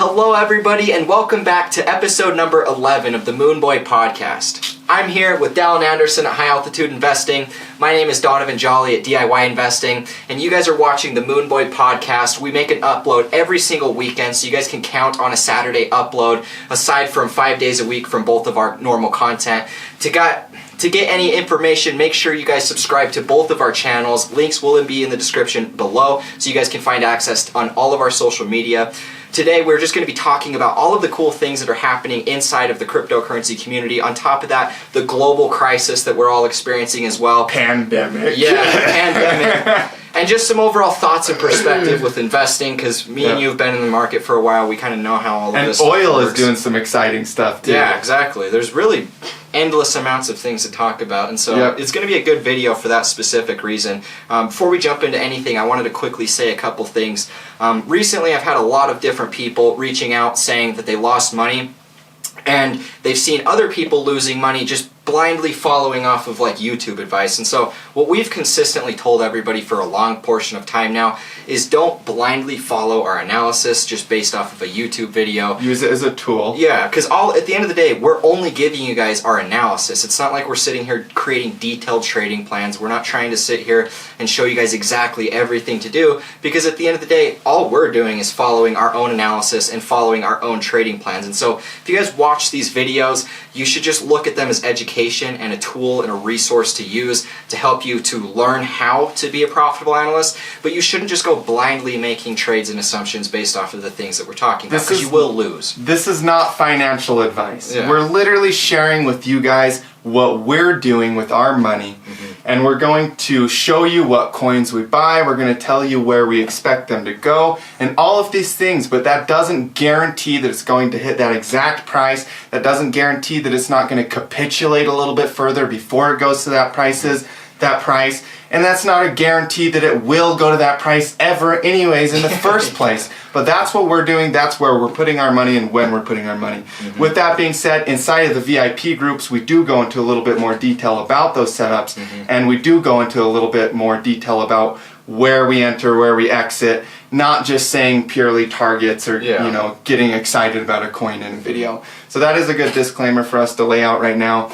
Hello everybody and welcome back to episode number 11 of the Moon Boy podcast. I'm here with Dalin Anderson at High Altitude Investing. My name is Donovan Jolly at DIY Investing, and you guys are watching the Moon Boy podcast. We make an upload every single weekend, so you guys can count on a Saturday upload, aside from 5 days a week from both of our normal content. To get any information, make sure you guys subscribe to both of our channels. Links will be in the description below, so you guys can find access on all of our social media. Today, we're just going to be talking about all of the cool things that are happening inside of the cryptocurrency community. On top of that, the global crisis that we're all experiencing as well. Pandemic. Yeah, pandemic. And just some overall thoughts and perspective with investing, because me and you have been in the market for a while. We kind of know how all of this works. And oil is doing some exciting stuff too. Yeah, exactly. There's really endless amounts of things to talk about, and so it's going to be a good video for that specific reason. Before we jump into anything, I wanted to quickly say a couple things. Recently, I've had a lot of different people reaching out saying that they lost money, and they've seen other people losing money just blindly following off of like YouTube advice. And so what we've consistently told everybody for a long portion of time now is don't blindly follow our analysis just based off of a YouTube video. Use it as a tool. Yeah, because at the end of the day, we're only giving you guys our analysis. It's not like we're sitting here creating detailed trading plans. We're not trying to sit here and show you guys exactly everything to do, because at the end of the day, all we're doing is following our own analysis and following our own trading plans. And so if you guys watch these videos, you should just look at them as education and a tool and a resource to use to help you to learn how to be a profitable analyst. But you shouldn't just go blindly making trades and assumptions based off of the things that we're talking about, because you will lose. This is not financial advice. Yeah. We're literally sharing with you guys what we're doing with our money, and we're going to show you what coins we buy. We're going to tell you where we expect them to go and all of these things, but that doesn't guarantee that it's going to hit that exact price. That doesn't guarantee that it's not going to capitulate a little bit further before it goes to that price, and that's not a guarantee that it will go to that price ever anyways in the first place. But that's what we're doing. That's where we're putting our money and when we're putting our money. With that being said, inside of the VIP groups, we do go into a little bit more detail about those setups, and we do go into a little bit more detail about where we enter, where we exit, not just saying purely targets or getting excited about a coin in a video. So that is a good disclaimer for us to lay out right now.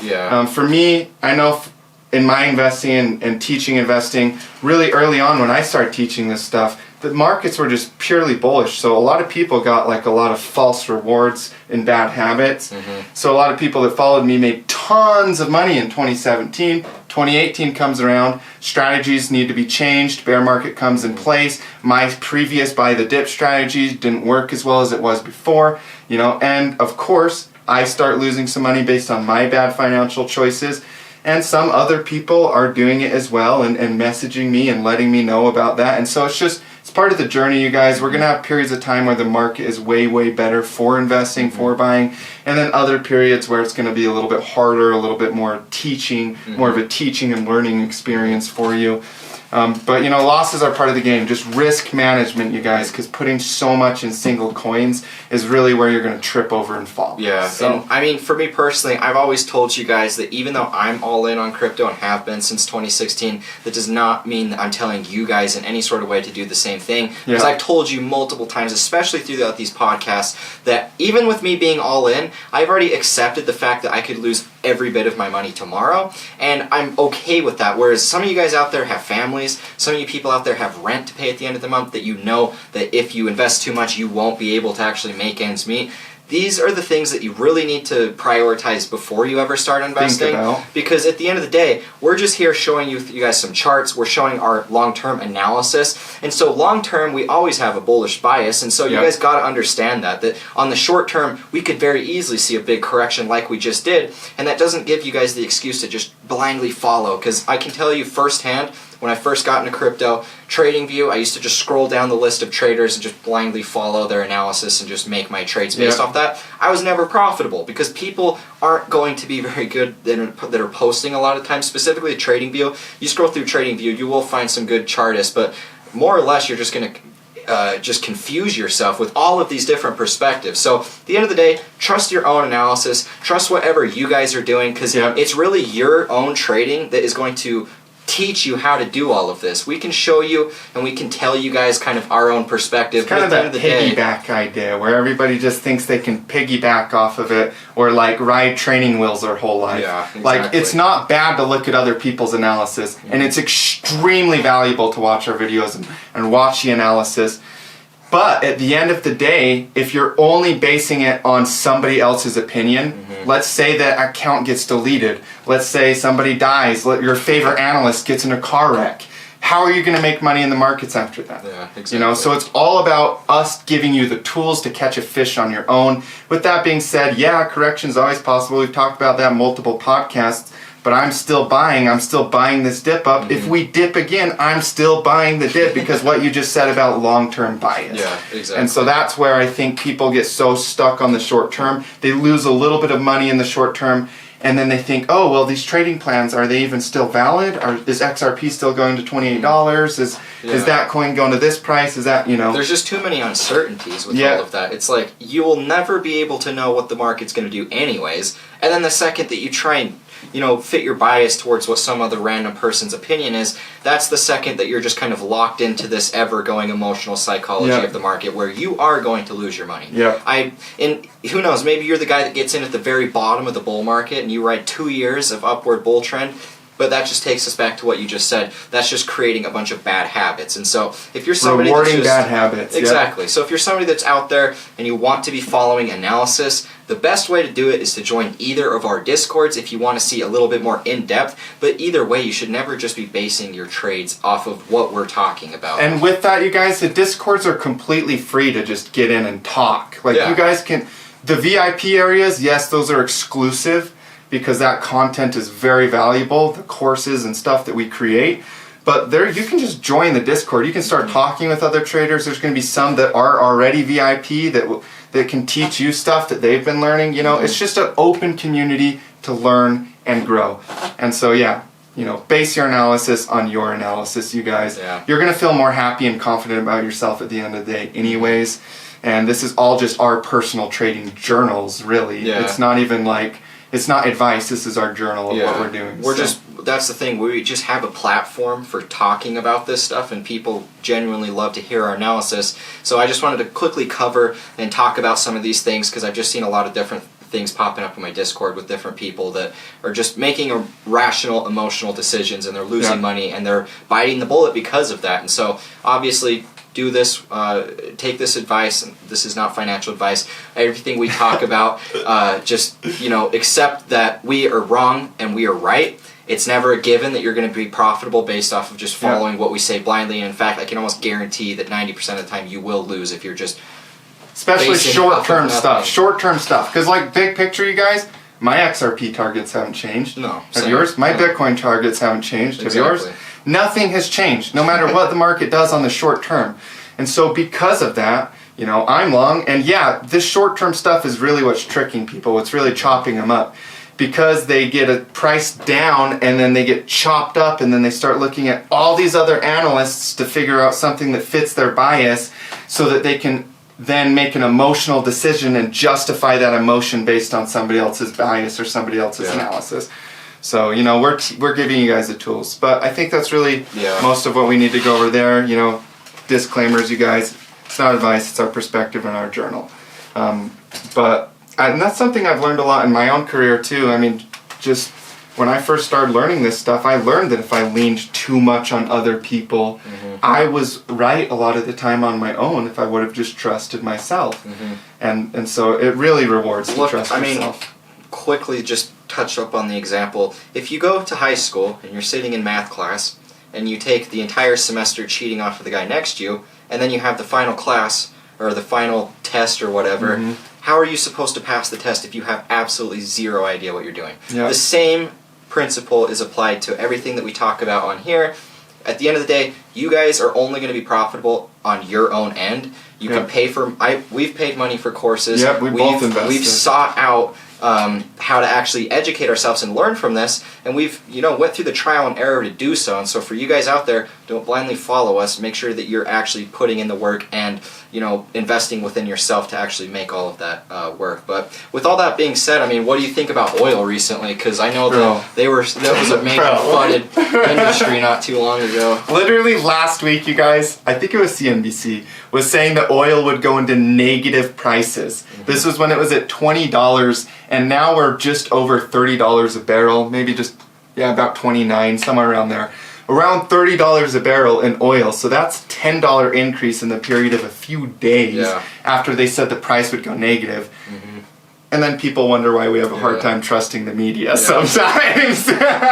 For me, I know in my investing and teaching investing, really early on when I started teaching this stuff, the markets were just purely bullish. So a lot of people got like a lot of false rewards and bad habits. So a lot of people that followed me made tons of money in 2017. 2018 comes around, strategies need to be changed, bear market comes in place. My previous buy the dip strategy didn't work as well as it was before, and of course I start losing some money based on my bad financial choices. And some other people are doing it as well and messaging me and letting me know about that. And so it's part of the journey, you guys. We're going to have periods of time where the market is way, way better for investing, for buying. And then other periods where it's going to be a little bit harder, a little bit more teaching, more of a teaching and learning experience for you. But losses are part of the game. Just risk management, you guys, because putting so much in single coins is really where you're going to trip over and fall. Yeah. So, and, I mean, for me personally, I've always told you guys that even though I'm all in on crypto and have been since 2016, that does not mean that I'm telling you guys in any sort of way to do the same thing. Because I've told you multiple times, especially throughout these podcasts, that even with me being all in, I've already accepted the fact that I could lose every bit of my money tomorrow, and I'm okay with that. Whereas some of you guys out there have families, some of you people out there have rent to pay at the end of the month, that you know that if you invest too much, you won't be able to actually make ends meet. These are the things that you really need to prioritize before you ever start investing. Because at the end of the day, we're just here showing you guys some charts. We're showing our long-term analysis. And so long-term, we always have a bullish bias. And so you guys got to understand that on the short term, we could very easily see a big correction like we just did. And that doesn't give you guys the excuse to just blindly follow. Because I can tell you firsthand, when I first got into crypto, TradingView, I used to just scroll down the list of traders and just blindly follow their analysis and just make my trades based off that. I was never profitable because people aren't going to be very good that are posting a lot of times, specifically TradingView. You scroll through TradingView, you will find some good chartists, but more or less you're just going to just confuse yourself with all of these different perspectives. So at the end of the day, trust your own analysis, trust whatever you guys are doing, because it's really your own trading that is going to teach you how to do all of this. We can show you and we can tell you guys kind of our own perspective. It's kind of that piggyback idea where everybody just thinks they can piggyback off of it or like ride training wheels their whole life. Yeah, exactly. Like it's not bad to look at other people's analysis, and it's extremely valuable to watch our videos and watch the analysis. But at the end of the day, if you're only basing it on somebody else's opinion, let's say that account gets deleted. Let's say somebody dies. Your favorite analyst gets in a car wreck. How are you going to make money in the markets after that? Yeah, exactly. You know, so it's all about us giving you the tools to catch a fish on your own. With that being said, yeah, correction is always possible. We've talked about that in multiple podcasts. But I'm still buying this dip up. If we dip again, I'm still buying the dip because what you just said about long-term bias. Yeah, exactly. And so that's where I think people get so stuck on the short term. They lose a little bit of money in the short term, and then they think, oh, well, these trading plans, are they even still valid? Is XRP still going to $28? Is that coin going to this price? Is that, you know? There's just too many uncertainties with all of that. It's like, you will never be able to know what the market's going to do anyways. And then the second that you try and fit your bias towards what some other random person's opinion is, that's the second that you're just kind of locked into this ever-going emotional psychology of the market where you are going to lose your money. Yeah. And who knows, maybe you're the guy that gets in at the very bottom of the bull market and you ride 2 years of upward bull trend, but that just takes us back to what you just said. That's just creating a bunch of bad habits. And so if you're somebody rewarding bad habits. Exactly. So if you're somebody that's out there and you want to be following analysis, the best way to do it is to join either of our Discords if you want to see a little bit more in-depth. But either way, you should never just be basing your trades off of what we're talking about. And with that, you guys, the Discords are completely free to just get in and talk. Like you guys can... The VIP areas, yes, those are exclusive, because that content is very valuable, the courses and stuff that we create. But there, you can just join the Discord. You can start talking with other traders. There's going to be some that are already VIP that can teach you stuff that they've been learning. It's just an open community to learn and grow. And so, base your analysis on your analysis, you guys. Yeah. You're going to feel more happy and confident about yourself at the end of the day anyways. And this is all just our personal trading journals, really. Yeah. It's not even like... It's not advice, this is our journal of what we're doing. That's the thing, we just have a platform for talking about this stuff and people genuinely love to hear our analysis. So I just wanted to quickly cover and talk about some of these things because I've just seen a lot of different things popping up in my Discord with different people that are just making irrational, emotional decisions and they're losing money and they're biting the bullet because of that. And so obviously... do this, take this advice, and this is not financial advice, everything we talk about, just, accept that we are wrong and we are right. It's never a given that you're going to be profitable based off of just following what we say blindly. And in fact, I can almost guarantee that 90% of the time you will lose if you're just... Especially short-term stuff. Short-term stuff. Because, big picture, you guys, my XRP targets haven't changed. No. Have yours? My Bitcoin targets haven't changed. Have yours? Nothing has changed, no matter what the market does on the short term. And so because of that, I'm long. And this short-term stuff is really what's tricking people. It's really chopping them up. Because they get a price down and then they get chopped up and then they start looking at all these other analysts to figure out something that fits their bias so that they can then make an emotional decision and justify that emotion based on somebody else's bias or somebody else's analysis. So, we're giving you guys the tools. But I think that's really most of what we need to go over there. Disclaimers, you guys. It's not advice, it's our perspective in our journal. And that's something I've learned a lot in my own career, too. I mean, just when I first started learning this stuff, I learned that if I leaned too much on other people, I was right a lot of the time on my own if I would have just trusted myself. And so it really rewards to trust yourself. Quickly just touch up on the example. If you go to high school and you're sitting in math class and you take the entire semester cheating off of the guy next to you and then you have the final class or the final test or whatever, how are you supposed to pass the test if you have absolutely zero idea what you're doing? The same principle is applied to everything that we talk about on here. At the end of the day, you guys are only going to be profitable on your own end. You can pay for... We've paid money for courses. We both invested. We've sought out how to actually educate ourselves and learn from this, and we've went through the trial and error to do so. And so for you guys out there, Don't blindly follow us. Make sure that you're actually putting in the work and, you know, investing within yourself to actually make all of that work. But with all that being said, I mean, what do you think about oil recently? Because I know that that was a major flooded industry not too long ago. Literally last week, you guys, I think it was CNBC, was saying that oil would go into negative prices. This was when it was at $20, and now we're just over $30 a barrel, maybe just, about 29, somewhere around there. Around $30 a barrel in oil, so that's $10 increase in the period of a few days after they said the price would go negative. And then people wonder why we have a hard time trusting the media sometimes.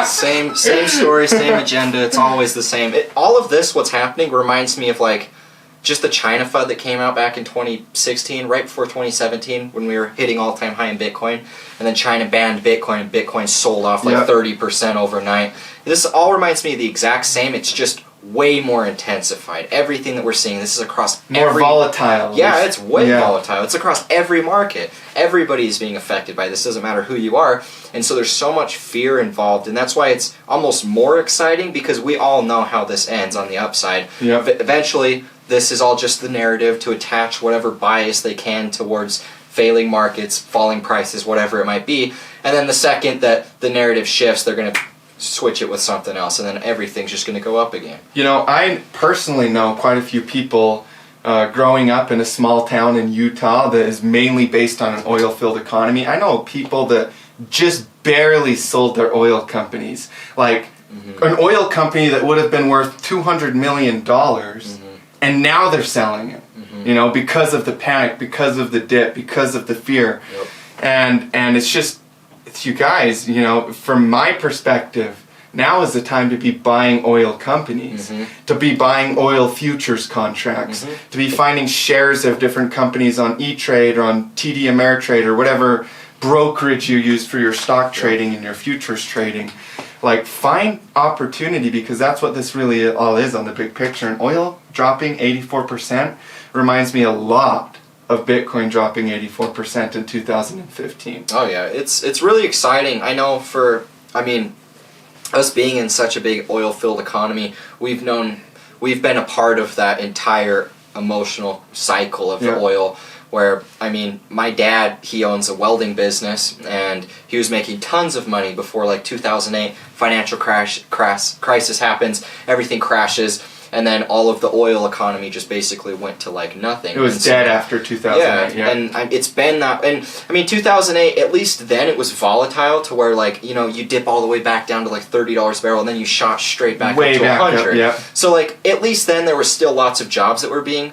Same story, same agenda. It's always the same. All of this, what's happening, reminds me of like just the China FUD that came out back in 2016, right before 2017, when we were hitting all-time high in Bitcoin, and then China banned Bitcoin, and Bitcoin sold off like 30% overnight. This all reminds me of the exact same. It's just way more intensified. Everything that we're seeing, this is across more volatile. Yeah, it's way volatile. It's across every market. Everybody is being affected by this. Doesn't matter who you are. And so there's so much fear involved, and that's why it's almost more exciting, because we all know how this ends on the upside. Eventually, this is all just the narrative to attach whatever bias they can towards failing markets, falling prices, whatever it might be. And then the second that the narrative shifts, they're going to switch it with something else, and then everything's just going to go up again. You know, I personally know quite a few people growing up in a small town in Utah that is mainly based on an oil-filled economy. I know people that just barely sold their oil companies. Like an oil company that would have been worth $200 million, and now they're selling it. You know, because of the panic, because of the dip, because of the fear. And it's just, you guys, you know, from my perspective, now is the time to be buying oil companies, to be buying oil futures contracts, to be finding shares of different companies on E-Trade or on TD Ameritrade or whatever brokerage you use for your stock trading and your futures trading. Like, find opportunity, because that's what this really all is on the big picture. And oil dropping 84% reminds me a lot of Bitcoin dropping 84% in 2015. Oh yeah, it's really exciting. I know us being in such a big oil-filled economy, we've been a part of that entire emotional cycle of the oil, where, I mean, my dad, he owns a welding business, and he was making tons of money before, like, 2008, financial crisis happens, everything crashes, and then all of the oil economy just basically went to, like, nothing. It was dead after 2008. And it's been that, and, I mean, 2008, at least then it was volatile to where, like, you know, you dip all the way back down to, like, $30 a barrel, and then you shot straight back up to 100. So, like, at least then there were still lots of jobs that were being,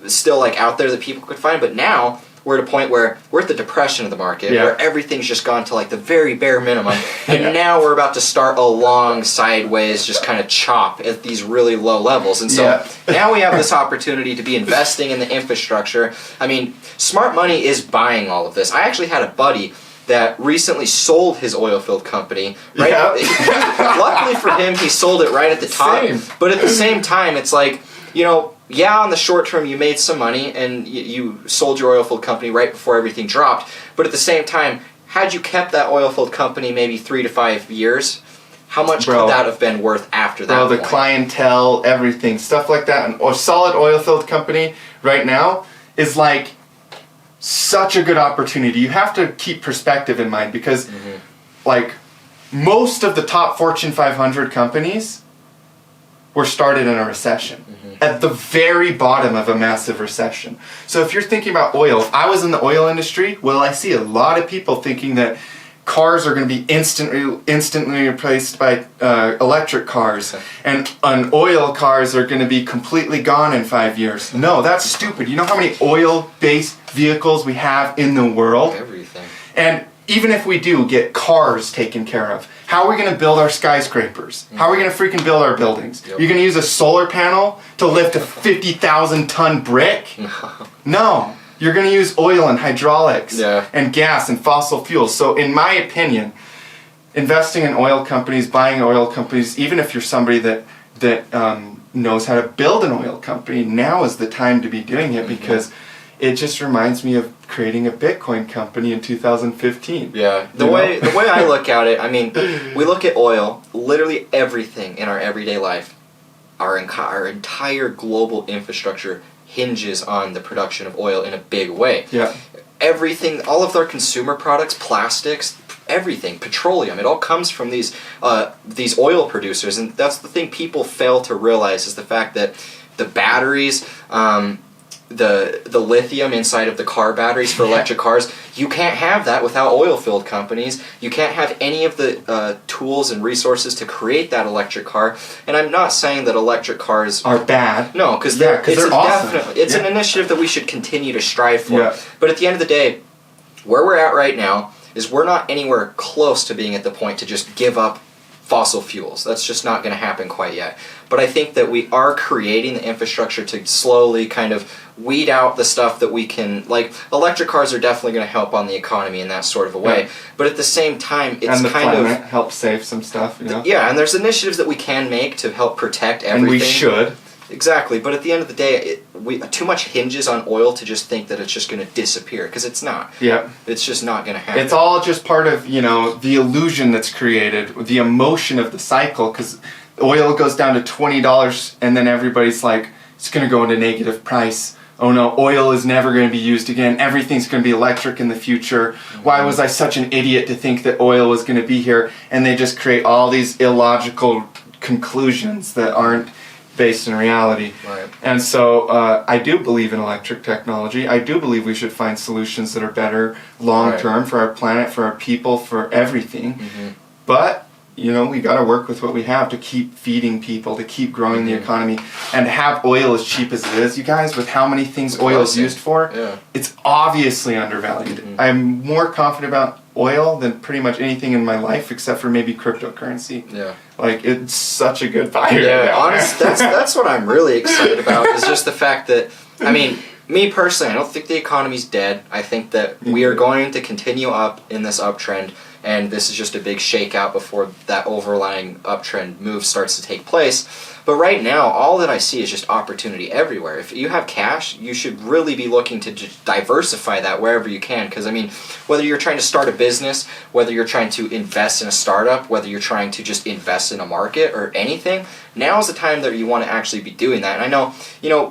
still, like, out there that people could find, but now we're at a point where we're at the depression of the market, where everything's just gone to like the very bare minimum, and now we're about to start a long sideways, just kind of chop at these really low levels. And so now we have this opportunity to be investing in the infrastructure. I mean, smart money is buying all of this. I actually had a buddy that recently sold his oil-filled company. Luckily for him, he sold it right at the top. But at the same time, it's like, you know, on the short term you made some money and you sold your oil-filled company right before everything dropped. But at the same time, had you kept that oil-filled company maybe 3 to 5 years, how much could that have been worth after that point? The clientele, everything, stuff like that. And a solid oil-filled company right now is like such a good opportunity. You have to keep perspective in mind, because like most of the top Fortune 500 companies were started in a recession, at the very bottom of a massive recession. So if you're thinking about oil, if I was in the oil industry, well, I see a lot of people thinking that cars are going to be instantly replaced by electric cars, and oil cars are going to be completely gone in 5 years. No, that's stupid. You know how many oil-based vehicles we have in the world? Everything. And even if we do get cars taken care of, how are we going to build our skyscrapers? How are we going to freaking build our buildings? You're going to use a solar panel to lift a 50,000-ton brick? No. You're going to use oil and hydraulics and gas and fossil fuels. So in my opinion, investing in oil companies, buying oil companies, even if you're somebody that knows how to build an oil company, now is the time to be doing it, because it just reminds me of creating a Bitcoin company in 2015. Yeah, the way I look at it, I mean, we look at oil, literally everything in our everyday life. our entire global infrastructure hinges on the production of oil in a big way. Yeah. Everything, all of our consumer products, plastics, everything, petroleum, it all comes from these oil producers. And that's the thing people fail to realize, is the fact that the batteries, the lithium inside of the car batteries for electric cars, you can't have that without oil-filled companies. You can't have any of the tools and resources to create that electric car. And I'm not saying that electric cars are bad. No, because they're awesome. It's an initiative that we should continue to strive for. Yeah. But at the end of the day, where we're at right now is we're not anywhere close to being at the point to just give up fossil fuels. That's just not going to happen quite yet. But I think that we are creating the infrastructure to slowly kind of weed out the stuff that we can, like electric cars are definitely going to help on the economy in that sort of a way. Yeah. But at the same time, it's and the kind planet of help save some stuff. You know? Yeah, and there's initiatives that we can make to help protect everything. And we should. Exactly, but at the end of the day, too much hinges on oil to just think that it's just going to disappear, because it's not. Yeah. It's just not going to happen. It's all just part of, the illusion that's created, the emotion of the cycle, because oil goes down to $20 and then everybody's like, it's going to go into negative price. Oh no, oil is never going to be used again. Everything's going to be electric in the future. Mm-hmm. Why was I such an idiot to think that oil was going to be here? And they just create all these illogical conclusions that aren't based in reality. Right. And so I do believe in electric technology. I do believe we should find solutions that are better long term for our planet, for our people, for everything. Mm-hmm. But we got to work with what we have to keep feeding people, to keep growing the economy, and to have oil as cheap as it is, you guys, with how many things oil is used for, it's obviously undervalued. Mm-hmm. I'm more confident about oil than pretty much anything in my life, except for maybe cryptocurrency. Yeah. Like, it's such a good buy. Yeah, honestly, that's what I'm really excited about, is just the fact that, I mean, me personally, I don't think the economy's dead. I think that we are going to continue up in this uptrend, and this is just a big shakeout before that overlying uptrend move starts to take place. But right now, all that I see is just opportunity everywhere. If you have cash, you should really be looking to just diversify that wherever you can. Because, I mean, whether you're trying to start a business, whether you're trying to invest in a startup, whether you're trying to just invest in a market or anything, now is the time that you want to actually be doing that. And I know,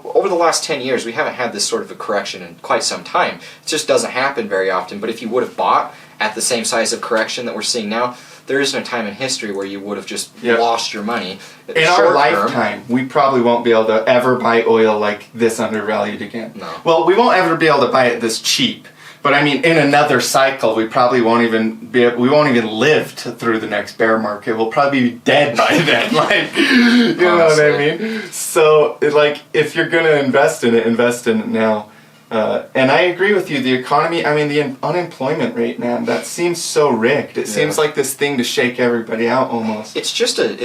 over the last 10 years, we haven't had this sort of a correction in quite some time. It just doesn't happen very often. But if you would have bought at the same size of correction that we're seeing now, there isn't a time in history where you would have just lost your money. In our lifetime, we probably won't be able to ever buy oil like this undervalued again. No. Well, we won't ever be able to buy it this cheap. But I mean, in another cycle, we probably won't even live through the next bear market. We'll probably be dead by then. You know what I mean? So, if you're gonna invest in it now. And I agree with you. The economy, I mean, the unemployment rate, man, that seems so rigged. It seems like this thing to shake everybody out almost. It's just I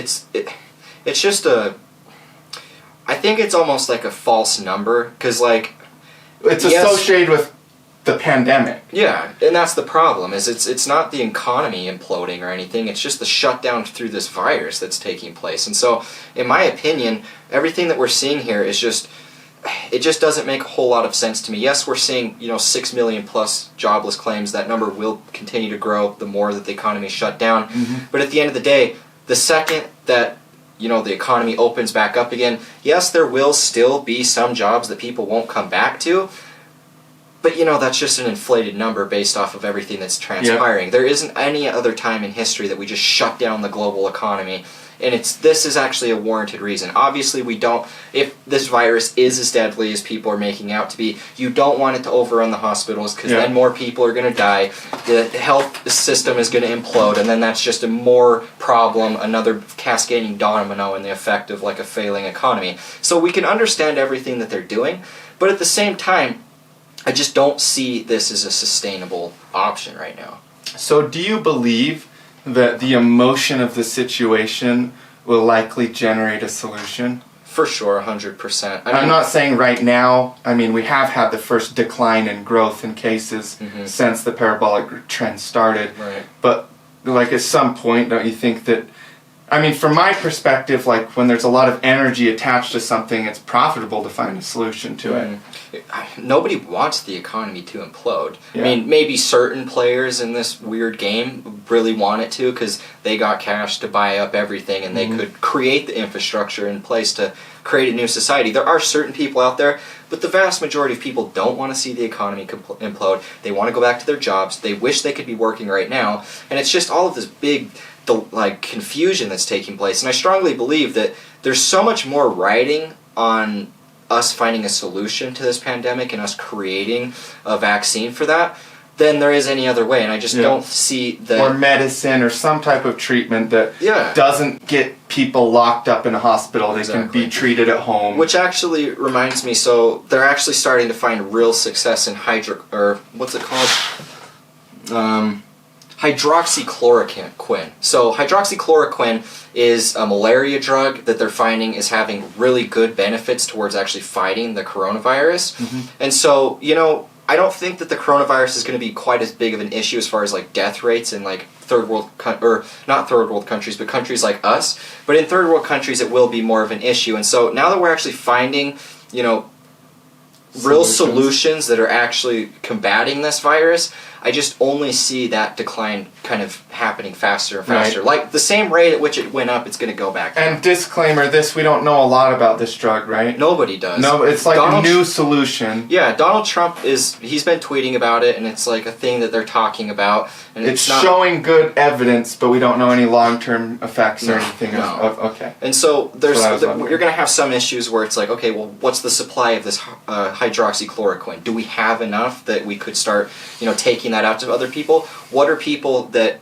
think it's almost like a false number, because it's associated with the pandemic. Yeah, and that's the problem, is it's not the economy imploding or anything, it's just the shutdown through this virus that's taking place. And so, in my opinion, everything that we're seeing here is just, it just doesn't make a whole lot of sense to me. Yes, we're seeing 6 million plus jobless claims. That number will continue to grow the more that the economy is shut down. Mm-hmm. But at the end of the day, the second that the economy opens back up again, yes, there will still be some jobs that people won't come back to. But that's just an inflated number based off of everything that's transpiring. Yep. There isn't any other time in history that we just shut down the global economy. And this is actually a warranted reason. Obviously, if this virus is as deadly as people are making out to be, you don't want it to overrun the hospitals, because then more people are going to die, the health system is going to implode, and then that's just a more problem, another cascading domino in the effect of a failing economy. So we can understand everything that they're doing, but at the same time, I just don't see this as a sustainable option right now. So do you believe that the emotion of the situation will likely generate a solution? For sure, 100%. I'm not saying right now. I mean, we have had the first decline in growth in cases since the parabolic trend started. Right. But at some point, don't you think that I mean, from my perspective, like when there's a lot of energy attached to something, it's profitable to find a solution to it. Nobody wants the economy to implode. Yeah. I mean, maybe certain players in this weird game really want it to because they got cash to buy up everything and they could create the infrastructure in place to create a new society. There are certain people out there, but the vast majority of people don't want to see the economy implode. They want to go back to their jobs. They wish they could be working right now. And it's just all of this big confusion that's taking place. And I strongly believe that there's so much more riding on us finding a solution to this pandemic and us creating a vaccine for that than there is any other way. And I just don't see that. Or medicine or some type of treatment that doesn't get people locked up in a hospital. They can be treated at home. Which actually reminds me, so they're actually starting to find real success in hydroxychloroquine. So hydroxychloroquine is a malaria drug that they're finding is having really good benefits towards actually fighting the coronavirus. And so, I don't think that the coronavirus is going to be quite as big of an issue as far as like death rates in like not third world countries, but countries like us. But in third world countries, it will be more of an issue. And so now that we're actually finding, real solutions that are actually combating this virus, I just only see that decline kind of happening faster and faster. Like the same rate at which it went up, it's going to go back down. And disclaimer, we don't know a lot about this drug, right? Nobody does. No, it's like a new solution. Yeah, Donald Trump he's been tweeting about it, and it's like a thing that they're talking about. And it's showing good evidence, but we don't know any long-term effects or anything. Okay. And so you're going to have some issues where it's like, okay, well, what's the supply of this hydroxychloroquine? Do we have enough that we could start, taking that out to other people? What are people that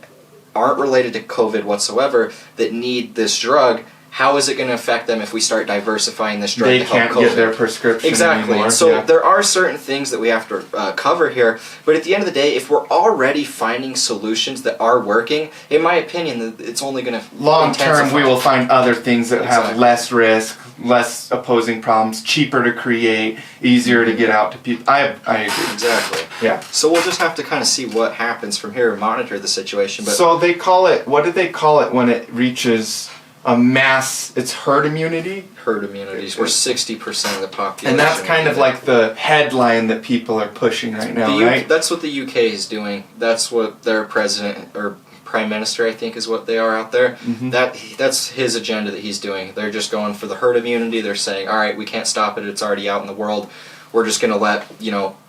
aren't related to COVID whatsoever that need this drug? How is it going to affect them if we start diversifying this drug to help COVID? They can't get their prescription Exactly. anymore. So there are certain things that we have to cover here, but at the end of the day, if we're already finding solutions that are working, in my opinion, it's only going to long term we will find other things that have less risk, less opposing problems, cheaper to create, easier to get out to people. I agree. Exactly. Yeah. So we'll just have to kind of see what happens from here and monitor the situation. But so they call it, what do they call it when it reaches a mass, it's herd immunity? Herd immunities, where 60% of the population. And that's kind of like the headline that people are pushing right now, right? That's what the UK is doing. That's what their president, or prime minister, I think is what they are out there. That's his agenda that he's doing. They're just going for the herd immunity. They're saying, all right, we can't stop it. It's already out in the world. We're just going to let,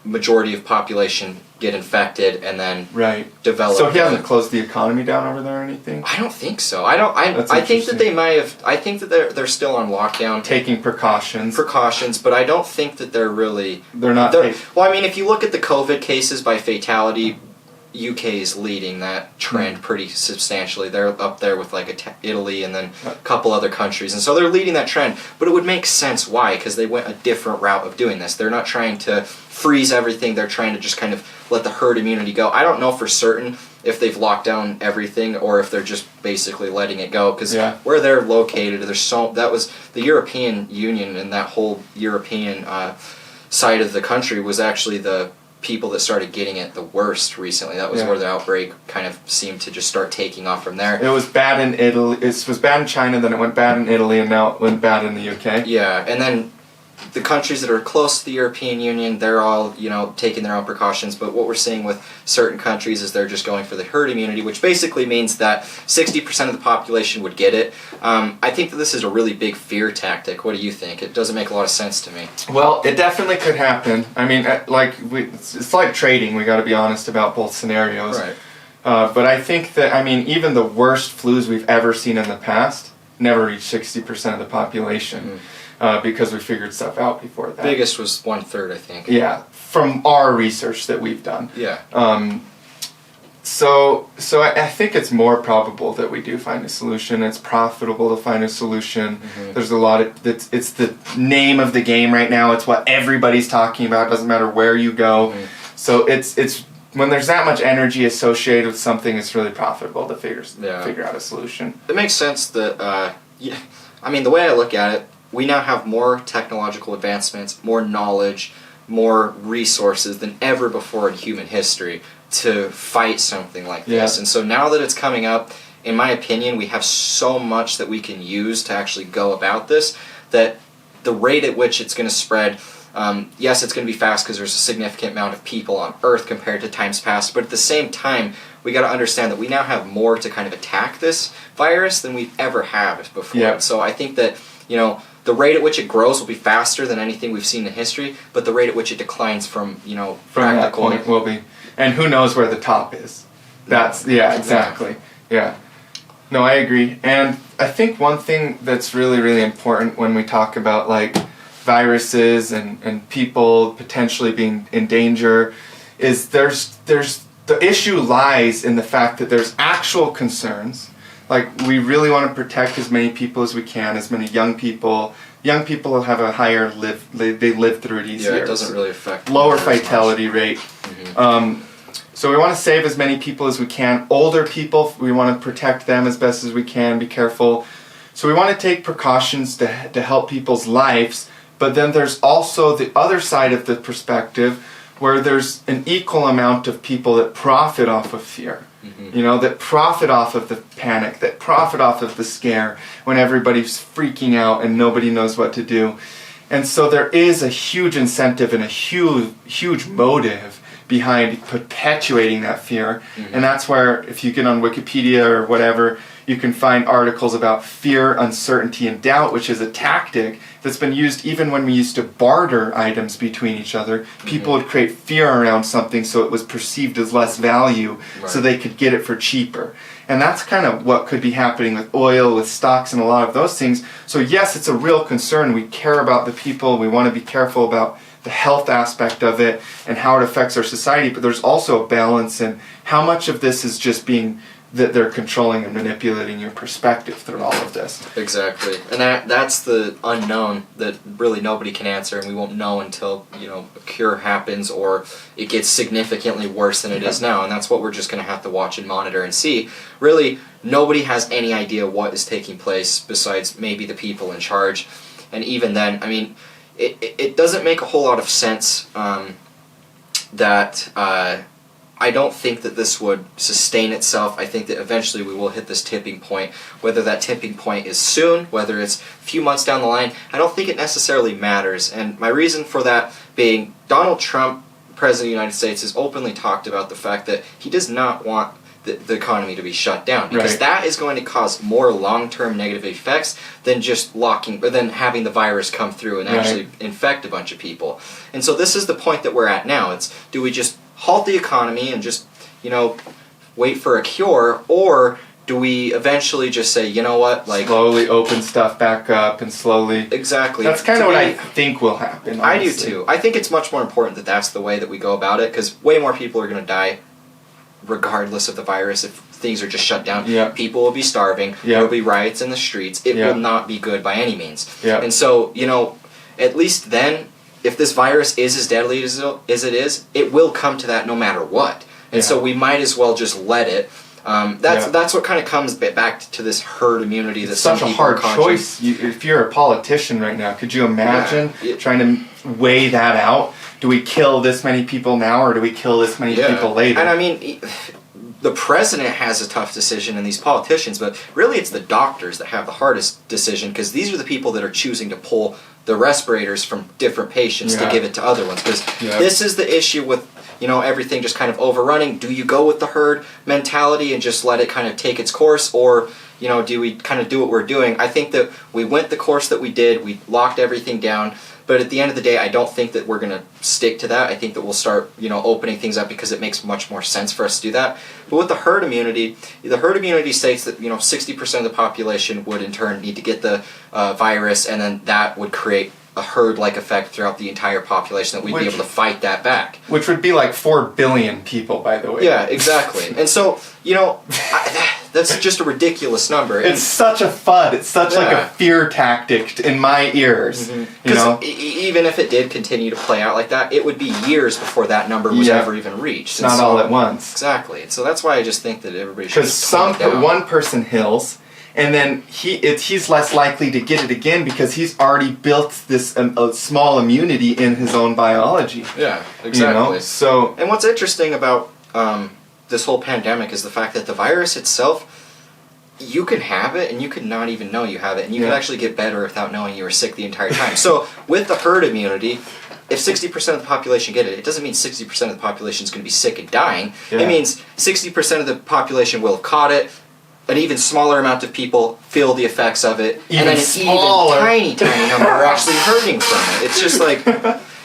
majority of population get infected and then develop. So he hasn't closed the economy down over there or anything? I don't think so. I think that they might have. I think that they're still on lockdown, taking precautions, but I don't think that they're really. They're not. Well, I mean, if you look at the COVID cases by fatality, UK is leading that trend pretty substantially. They're up there with like Italy and then a couple other countries. And so they're leading that trend. But it would make sense why, because they went a different route of doing this. They're not trying to freeze everything. They're trying to just kind of let the herd immunity go. I don't know for certain if they've locked down everything or if they're just basically letting it go. Because where they're located, that was the European Union, and that whole European side of the country was actually the people that started getting it the worst recently. That was where the outbreak kind of seemed to just start taking off from there. It was bad in Italy. It was bad in China, then it went bad in Italy, and now it went bad in the UK. Yeah, and then the countries that are close to the European Union, they're all, taking their own precautions. But what we're seeing with certain countries is they're just going for the herd immunity, which basically means that 60% of the population would get it. I think that this is a really big fear tactic. What do you think? It doesn't make a lot of sense to me. Well, it definitely could happen. I mean, it's like trading. We got to be honest about both scenarios. Right. But I think that, even the worst flus we've ever seen in the past never reached 60% of the population. Because we figured stuff out before that. Biggest was 1/3, I think. Yeah, from our research that we've done. Yeah. So I think it's more probable that we do find a solution. It's profitable to find a solution. There's a lot of it's the name of the game right now. It's what everybody's talking about. It doesn't matter where you go. So it's when there's that much energy associated with something, it's really profitable to figure out a solution. It makes sense that the way I look at it, we now have more technological advancements, more knowledge, more resources than ever before in human history to fight something like this. And so now that it's coming up, in my opinion, we have so much that we can use to actually go about this, that the rate at which it's going to spread, yes, it's going to be fast because there's a significant amount of people on Earth compared to times past, but at the same time, we got to understand that we now have more to kind of attack this virus than we've ever had before. Yeah. So I think that, you know, the rate at which it grows will be faster than anything we've seen in history, but the rate at which it declines from, you know, from that point will be. And who knows where the top is. That's, yeah, exactly. Yeah. No, I agree. And I think one thing that's really, really important when we talk about like viruses and people potentially being in danger is there's the issue lies in the fact that there's actual concerns. Like, we really want to protect as many people as we can, as many young people. Young people have a higher they live through it easier. Yeah, it doesn't really affect lower fatality rate. Mm-hmm. So we want to save as many people as we can. Older people, we want to protect them as best as we can, be careful. So we want to take precautions to help people's lives, but then there's also the other side of the perspective where there's an equal amount of people that profit off of fear. You know, that profit off of the panic, that profit off of the scare when everybody's freaking out and nobody knows what to do. And so there is a huge incentive and a huge motive behind perpetuating that fear. And that's where, if you get on Wikipedia or whatever, you can find articles about fear, uncertainty, and doubt, which is a tactic that's been used even when we used to barter items between each other. People would create fear around something so it was perceived as less value, so they could get it for cheaper. And that's kind of what could be happening with oil, with stocks, and a lot of those things. So yes, it's a real concern. We care about the people. We want to be careful about the health aspect of it and how it affects our society. But there's also a balance in how much of this is just being that they're controlling and manipulating your perspective through all of this. Exactly. And that's the unknown that really nobody can answer, and we won't know until, you know, a cure happens or it gets significantly worse than it is now. And that's what we're just going to have to watch and monitor and see. Really, nobody has any idea what is taking place besides maybe the people in charge. And even then, I mean, it doesn't make a whole lot of sense that I don't think that this would sustain itself. I think that eventually we will hit this tipping point. Whether that tipping point is soon, whether it's a few months down the line, I don't think it necessarily matters. And my reason for that being, Donald Trump, President of the United States, has openly talked about the fact that he does not want the economy to be shut down, because that is going to cause more long-term negative effects than just than having the virus come through and actually infect a bunch of people. And so this is the point that we're at now. It's, do we just halt the economy and just, you know, wait for a cure, or do we eventually just say, you know what, like, slowly open stuff back up and slowly. Exactly. That's kind of what I think will happen. Honestly. I do too. I think it's much more important that that's the way that we go about it, because way more people are going to die regardless of the virus if things are just shut down. People will be starving. There will be riots in the streets. It will not be good by any means. And so, you know, at least then, if this virus is as deadly as it is, it will come to that no matter what. And so we might as well just let it. That's what kind of comes back to this herd immunity. That's such a hard choice. If you're a politician right now, could you imagine trying to weigh that out? Do we kill this many people now, or do we kill this many people later? And I mean, the president has a tough decision, and these politicians, but really it's the doctors that have the hardest decision, because these are the people that are choosing to pull the respirators from different patients to give it to other ones. Because this is the issue with, you know, everything just kind of overrunning. Do you go with the herd mentality and just let it kind of take its course, or, you know, do we kind of do what we're doing? I think that we went the course that we did. We locked everything down. But at the end of the day, I don't think that we're going to stick to that. I think that we'll start, you know, opening things up, because it makes much more sense for us to do that. But with the herd immunity states that, you know, 60% of the population would in turn need to get the virus, and then that would create a herd-like effect throughout the entire population, that we'd be able to fight that back. Which would be like 4 billion people, by the way. Yeah, exactly. And so, you know, that's just a ridiculous number. It's such a FUD. It's such like a fear tactic in my ears. You know? Even if it did continue to play out like that, it would be years before that number was ever even reached. Not all at once. Exactly. And so that's why I just think that everybody should just because one person heals, and then he's less likely to get it again, because he's already built this a small immunity in his own biology. Yeah, exactly. You know? So, and what's interesting about this whole pandemic is the fact that the virus itself, you can have it and you could not even know you have it, and you could actually get better without knowing you were sick the entire time. So with the herd immunity, if 60% of the population get it, it doesn't mean 60% of the population is going to be sick and dying. It means 60% of the population will have caught it, an even smaller amount of people feel the effects of it, and then an even tiny number are actually hurting from it. It's just like,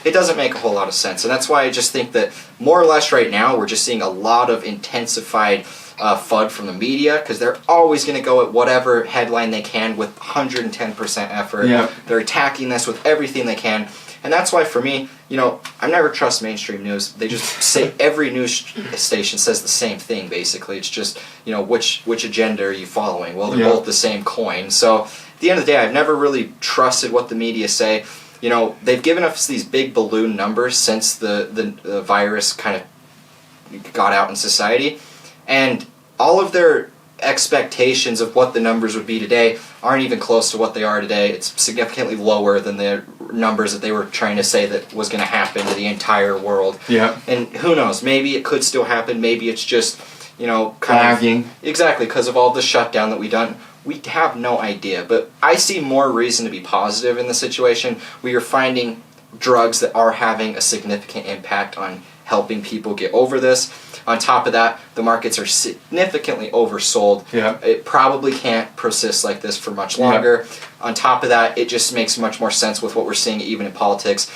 it doesn't make a whole lot of sense. And that's why I just think that more or less right now we're just seeing a lot of intensified FUD from the media, because they're always going to go at whatever headline they can with 110% effort. They're attacking this with everything they can. And that's why, for me, I never trust mainstream news. They just say, every news station says the same thing, basically. It's just, which agenda are you following? Well, they're both the same coin. So, at the end of the day, I've never really trusted what the media say. They've given us these big balloon numbers since the virus kind of got out in society. And all of their expectations of what the numbers would be today aren't even close to what they are today. It's significantly lower than the numbers that they were trying to say that was going to happen to the entire world. And who knows, maybe it could still happen. Maybe it's just, lagging. Exactly, because of all the shutdown that we've done. We have no idea. But I see more reason to be positive in the situation. We are finding drugs that are having a significant impact on helping people get over this. On top of that, the markets are significantly oversold. It probably can't persist like this for much longer. On top of that, it just makes much more sense with what we're seeing even in politics.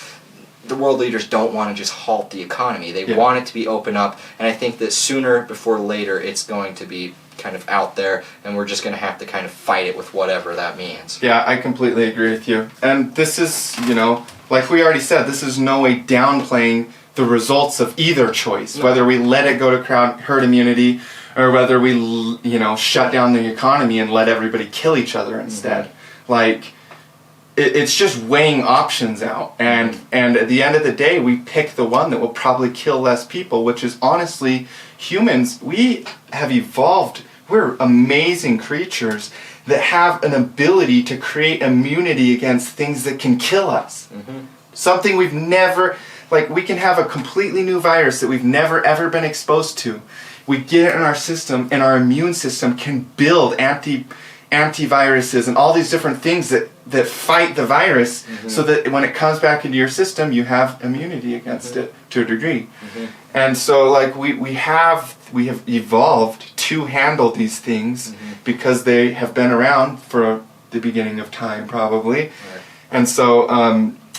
The world leaders don't want to just halt the economy. They want it to be open up, and I think that sooner before later it's going to be kind of out there, and we're just going to have to kind of fight it with whatever that means. Yeah, I completely agree with you. And this is, like we already said, this is no way downplaying the results of either choice, whether we let it go to herd immunity or whether we, shut down the economy and let everybody kill each other instead. Like, it's just weighing options out. And at the end of the day, we pick the one that will probably kill less people, which is honestly, humans, we have evolved. We're amazing creatures that have an ability to create immunity against things that can kill us. Something we've never... Like, we can have a completely new virus that we've never ever been exposed to. We get it in our system, and our immune system can build antiviruses and all these different things that fight the virus, so that when it comes back into your system, you have immunity against it to a degree. And so, like, we have evolved to handle these things because they have been around for the beginning of time, probably. And so,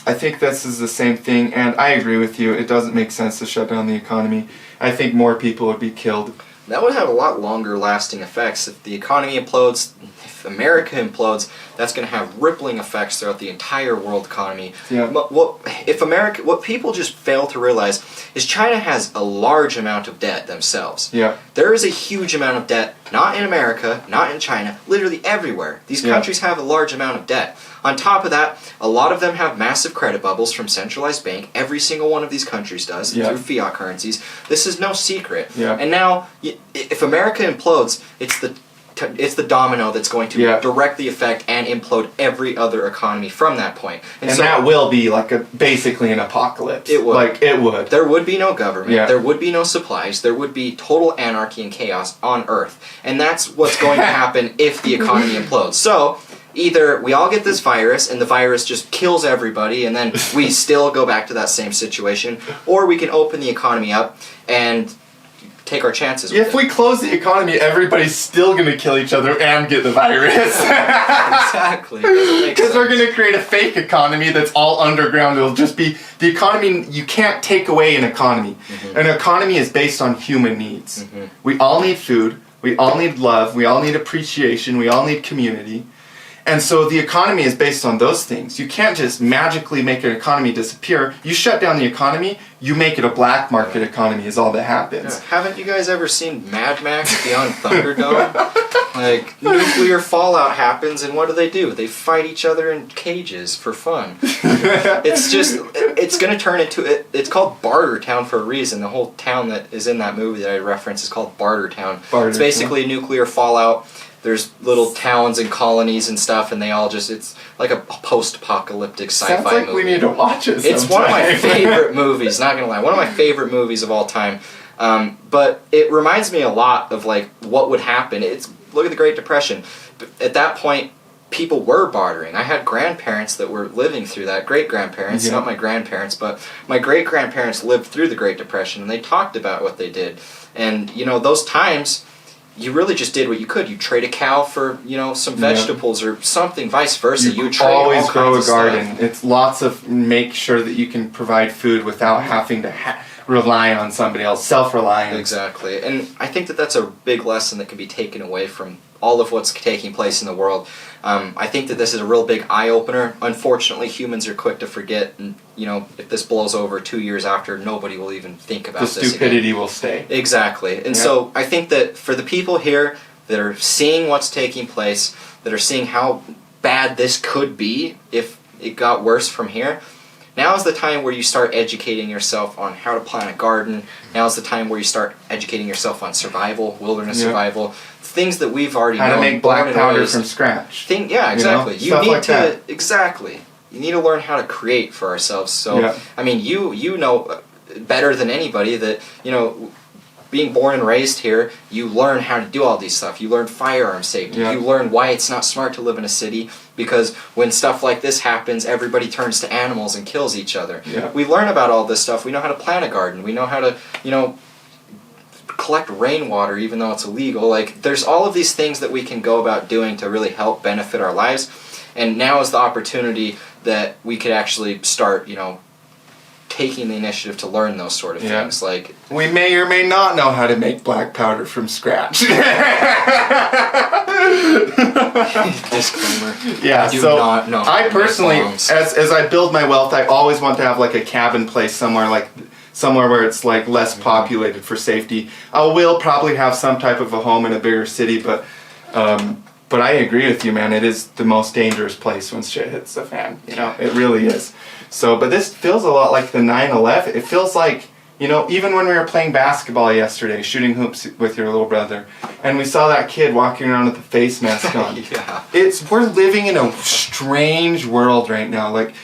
I think this is the same thing, and I agree with you. It doesn't make sense to shut down the economy. I think more people would be killed. That would have a lot longer lasting effects. If the economy implodes, if America implodes, that's going to have rippling effects throughout the entire world economy. What people just fail to realize is China has a large amount of debt themselves. There is a huge amount of debt, not in America, not in China, literally everywhere. These countries have a large amount of debt. On top of that, a lot of them have massive credit bubbles from centralized bank. Every single one of these countries does, through fiat currencies. This is no secret. And now, if America implodes, it's the domino that's going to directly affect and implode every other economy from that point. And so, that will be like basically an apocalypse. It would. Like, it would. There would be no government. There would be no supplies. There would be total anarchy and chaos on Earth. And that's what's going to happen if the economy implodes. So, either we all get this virus and the virus just kills everybody and then we still go back to that same situation, or we can open the economy up and take our chances with If we close the economy, everybody's still going to kill each other and get the virus. Exactly. Because we're going to create a fake economy that's all underground. It'll just be... The economy... You can't take away an economy. An economy is based on human needs. We all need food. We all need love. We all need appreciation. We all need community. And so the economy is based on those things. You can't just magically make an economy disappear. You shut down the economy, you make it a black market economy is all that happens. Haven't you guys ever seen Mad Max Beyond Thunderdome? Like, nuclear fallout happens, and what do? They fight each other in cages for fun. It's going to turn into... It's called Barter Town for a reason. The whole town that is in that movie that I referenced is called Barter Town. It's basically nuclear fallout. There's little towns and colonies and stuff, and they all just... It's like a post-apocalyptic sci-fi movie. Sounds like we need to watch it sometime. It's one of my favorite movies, not gonna lie. One of my favorite movies of all time. But it reminds me a lot of, like, what would happen. It's look at the Great Depression. At that point, people were bartering. I had grandparents that were living through that. Great-grandparents, not my grandparents, but my great-grandparents lived through the Great Depression, and they talked about what they did. And, you know, those times, you really just did what you could. You trade a cow for, you know, some vegetables or something, vice versa. You trade always all grow kinds a of garden. stuff. It's lots of make sure that you can provide food without having to rely on somebody else. Self-reliance. Exactly. And I think that that's a big lesson that can be taken away from all of what's taking place in the world. I think that this is a real big eye-opener. Unfortunately, humans are quick to forget, and, you know, if this blows over 2 years after, nobody will even think about this The stupidity again. will stay. Exactly. And so I think that for the people here that are seeing what's taking place, that are seeing how bad this could be if it got worse from here, now is the time where you start educating yourself on how to plant a garden. Now is the time where you start educating yourself on survival, wilderness survival, things that we've already known. How to make black powder from scratch. Yeah, exactly. You know? You need like to that. exactly. You need to learn how to create for ourselves. So I mean, you know better than anybody that, you know, being born and raised here, you learn how to do all these stuff. You learn firearm safety. You learn why it's not smart to live in a city, because when stuff like this happens, everybody turns to animals and kills each other. We learn about all this stuff. We know how to plant a garden. We know how to, you know, collect rainwater even though it's illegal. Like, there's all of these things that we can go about doing to really help benefit our lives. And now is the opportunity that we could actually start, you know, taking the initiative to learn those sort of things. Like, we may or may not know how to make black powder from scratch. disclaimer. Yeah, I do so not know I personally, as I build my wealth, I always want to have like a cabin place somewhere, like somewhere where it's like less populated for safety. I will probably have some type of a home in a bigger city, but I agree with you, man. It is the most dangerous place when shit hits the fan. You know, it really is. So, but this feels a lot like the 9/11. It feels like, you know, even when we were playing basketball yesterday, shooting hoops with your little brother, and we saw that kid walking around with a face mask on. We're living in a strange world right now. Like,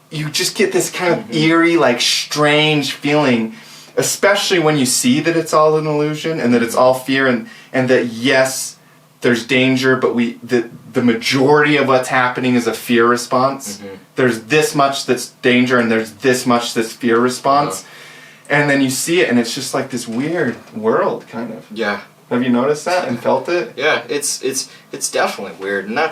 you just get this kind of eerie, like, strange feeling, especially when you see that it's all an illusion and that it's all fear, and that, yes, there's danger, but the majority of what's happening is a fear response. There's this much that's danger, and there's this much that's fear response. And then you see it, and it's just like this weird world, kind of. Yeah. Have you noticed that and felt it? Yeah, it's definitely weird, and I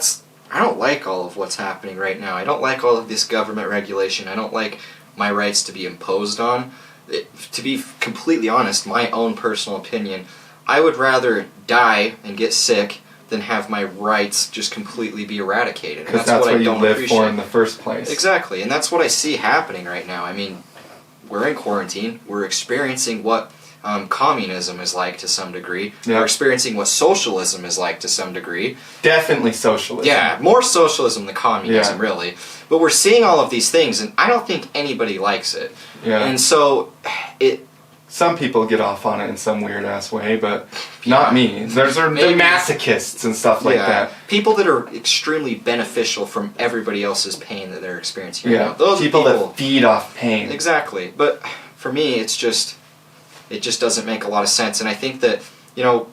don't like all of what's happening right now. I don't like all of this government regulation. I don't like my rights to be imposed on. To be completely honest, my own personal opinion, I would rather die and get sick than have my rights just completely be eradicated. Because that's what you live for in the first place. Exactly, and that's what I see happening right now. I mean, we're in quarantine. We're experiencing what communism is like to some degree. We're experiencing what socialism is like to some degree. Definitely socialism. Yeah, more socialism than communism, really. But we're seeing all of these things, and I don't think anybody likes it. Yeah. And so, some people get off on it in some weird-ass way, but not me. There's the masochists and stuff like that. People that are extremely beneficial from everybody else's pain that they're experiencing right now. Those people that feed off pain. Exactly. But for me, it just doesn't make a lot of sense. And I think that, you know,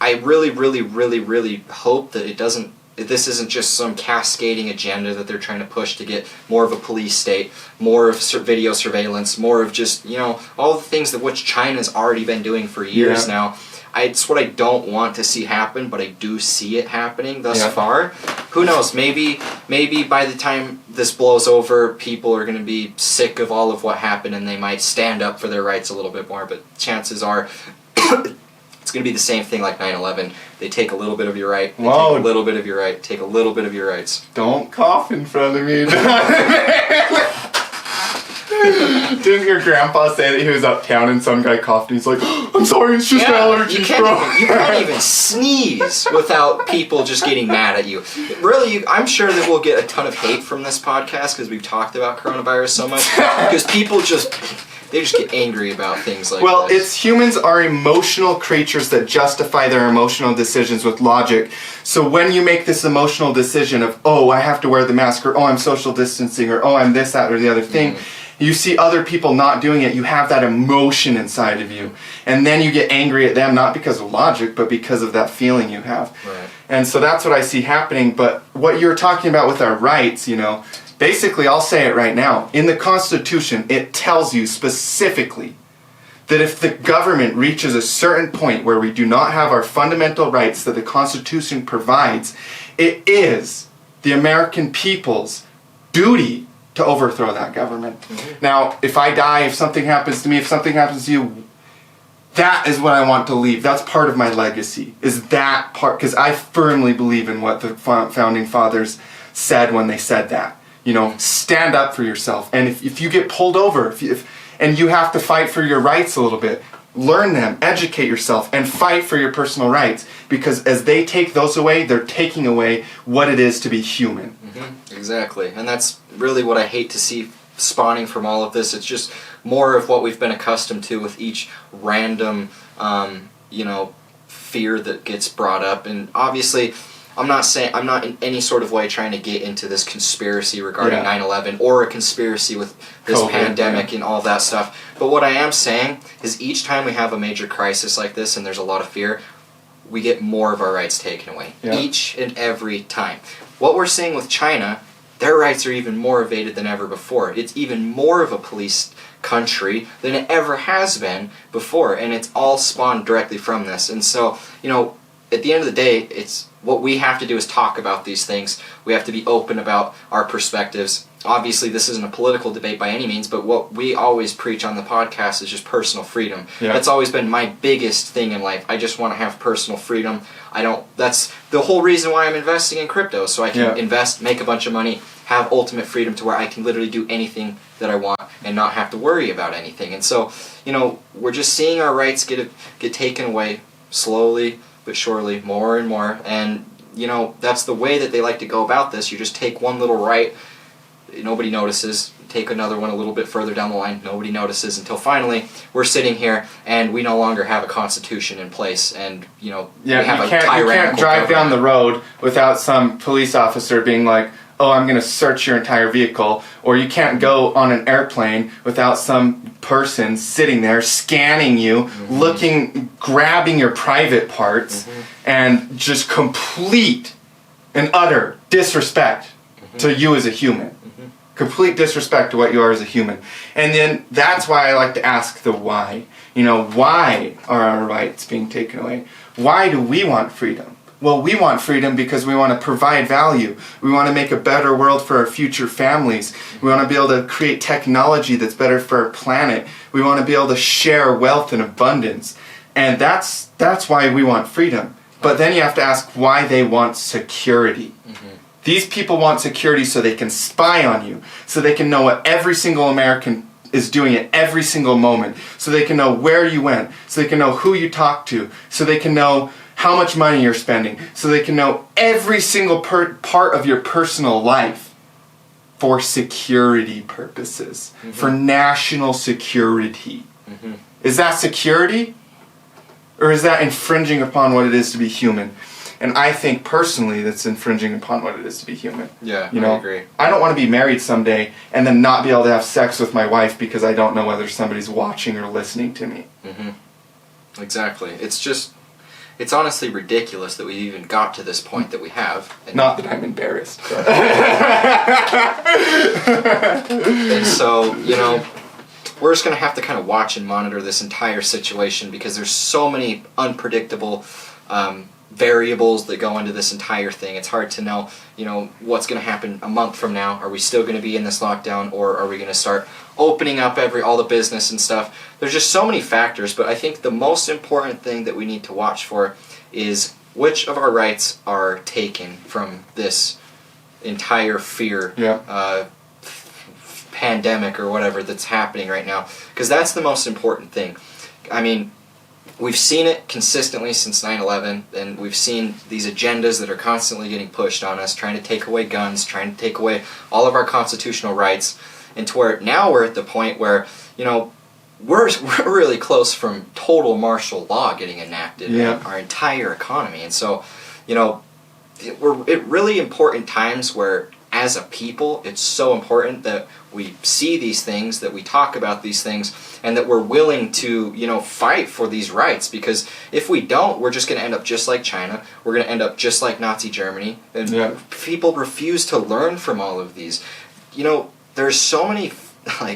I really, really, really, really hope that this isn't just some cascading agenda that they're trying to push to get more of a police state, more of video surveillance, more of just, you know, all the things that which China's already been doing for years now. It's what I don't want to see happen, but I do see it happening thus far. Who knows? Maybe by the time this blows over, people are going to be sick of all of what happened, and they might stand up for their rights a little bit more. But chances are, it's going to be the same thing like 9/11. They take a little bit of your right, they take a little bit of your right, take a little bit of your rights. Don't cough in front of me. Didn't your grandpa say that he was uptown and some guy coughed and he's like, I'm sorry, it's just allergies, bro. You can't even sneeze without people just getting mad at you. Really, I'm sure that we'll get a ton of hate from this podcast because we've talked about coronavirus so much. Because people just get angry about things like this. Humans are emotional creatures that justify their emotional decisions with logic. So when you make this emotional decision of, oh, I have to wear the mask, or oh, I'm social distancing, or oh, I'm this, that, or the other thing, You see other people not doing it, you have that emotion inside of you. And then you get angry at them, not because of logic, but because of that feeling you have. Right. And so that's what I see happening. But what you're talking about with our rights, you know, basically, I'll say it right now. In the Constitution, it tells you specifically that if the government reaches a certain point where we do not have our fundamental rights that the Constitution provides, it is the American people's duty to overthrow that government. Mm-hmm. Now, if I die, if something happens to me, if something happens to you, that is what I want to leave. That's part of my legacy, is that part, because I firmly believe in what the founding fathers said when they said that. You know, stand up for yourself. And if you get pulled over, and you have to fight for your rights a little bit, learn them, educate yourself, and fight for your personal rights. Because as they take those away, they're taking away what it is to be human. Mm-hmm. Exactly. And that's really what I hate to see spawning from all of this. It's just more of what we've been accustomed to with each random, fear that gets brought up. And obviously, I'm not in any sort of way trying to get into this conspiracy regarding 9/11 or a conspiracy with this COVID, pandemic and all that stuff. But what I am saying is each time we have a major crisis like this and there's a lot of fear, we get more of our rights taken away. Yeah. Each and every time. What we're seeing with China, their rights are even more evaded than ever before. It's even more of a police country than it ever has been before, and it's all spawned directly from this. And so, at the end of the day, it's what we have to do is talk about these things. We have to be open about our perspectives. Obviously, this isn't a political debate by any means, but what we always preach on the podcast is just personal freedom. Yeah. That's always been my biggest thing in life. I just want to have personal freedom. That's the whole reason why I'm investing in crypto, so I can invest, make a bunch of money, have ultimate freedom to where I can literally do anything that I want and not have to worry about anything. And so, we're just seeing our rights get taken away slowly but surely, more and more. And, that's the way that they like to go about this. You just take one little right, nobody notices. Take another one a little bit further down the line, nobody notices, until finally we're sitting here and we no longer have a constitution in place, and we have a tyrannical you can't drive government down the road without some police officer being like, oh, I'm going to search your entire vehicle, or you can't go on an airplane without some person sitting there scanning you, looking, grabbing your private parts, and just complete and utter disrespect to you as a human. Complete disrespect to what you are as a human. And then that's why I like to ask the why. Why are our rights being taken away? Why do we want freedom? Well, we want freedom because we want to provide value. We want to make a better world for our future families. We want to be able to create technology that's better for our planet. We want to be able to share wealth and abundance. And that's why we want freedom. But then you have to ask why they want security. These people want security so they can spy on you, so they can know what every single American is doing at every single moment, so they can know where you went, so they can know who you talked to, so they can know how much money you're spending, so they can know every single part of your personal life for security purposes, for national security. Is that security? Or is that infringing upon what it is to be human? And I think personally that's infringing upon what it is to be human. Yeah, I agree. I don't want to be married someday and then not be able to have sex with my wife because I don't know whether somebody's watching or listening to me. Exactly. It's honestly ridiculous that we even got to this point that we have. Not that I'm embarrassed. And so, we're just going to have to kind of watch and monitor this entire situation because there's so many unpredictable variables that go into this entire thing. It's hard to know, what's going to happen a month from now. Are we still going to be in this lockdown, or are we going to start opening up all the business and stuff? There's just so many factors, but I think the most important thing that we need to watch for is which of our rights are taken from this entire fear pandemic or whatever that's happening right now, because that's the most important thing. I mean, we've seen it consistently since 9/11, and we've seen these agendas that are constantly getting pushed on us, trying to take away guns, trying to take away all of our constitutional rights, and to where now we're at the point where, we're really close from total martial law getting enacted in our entire economy. And so, we're at really important times where as a people, it's so important that we see these things, that we talk about these things, and that we're willing to, fight for these rights. Because if we don't, we're just going to end up just like China. We're going to end up just like Nazi Germany. And people refuse to learn from all of these. There's so many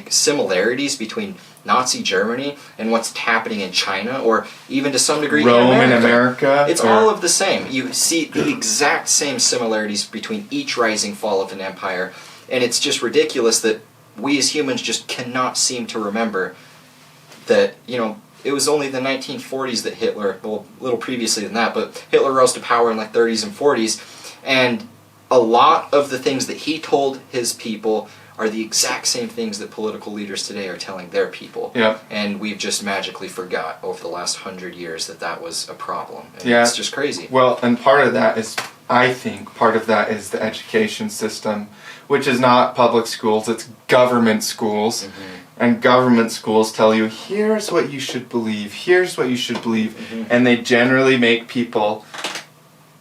similarities between Nazi Germany and what's happening in China, or even to some degree Rome in America. It's all of the same. You see the exact same similarities between each rising fall of an empire, and it's just ridiculous that we as humans just cannot seem to remember that, it was only the 1940s that Hitler, well, a little previously than that, but Hitler rose to power in the 30s and 40s, and a lot of the things that he told his people are the exact same things that political leaders today are telling their people. Yeah. And we've just magically forgot over the last 100 years that was a problem. And it's just crazy. Well, and part of that is, I think, the education system, which is not public schools, it's government schools. Mm-hmm. And government schools tell you, here's what you should believe, here's what you should believe. Mm-hmm. And they generally make people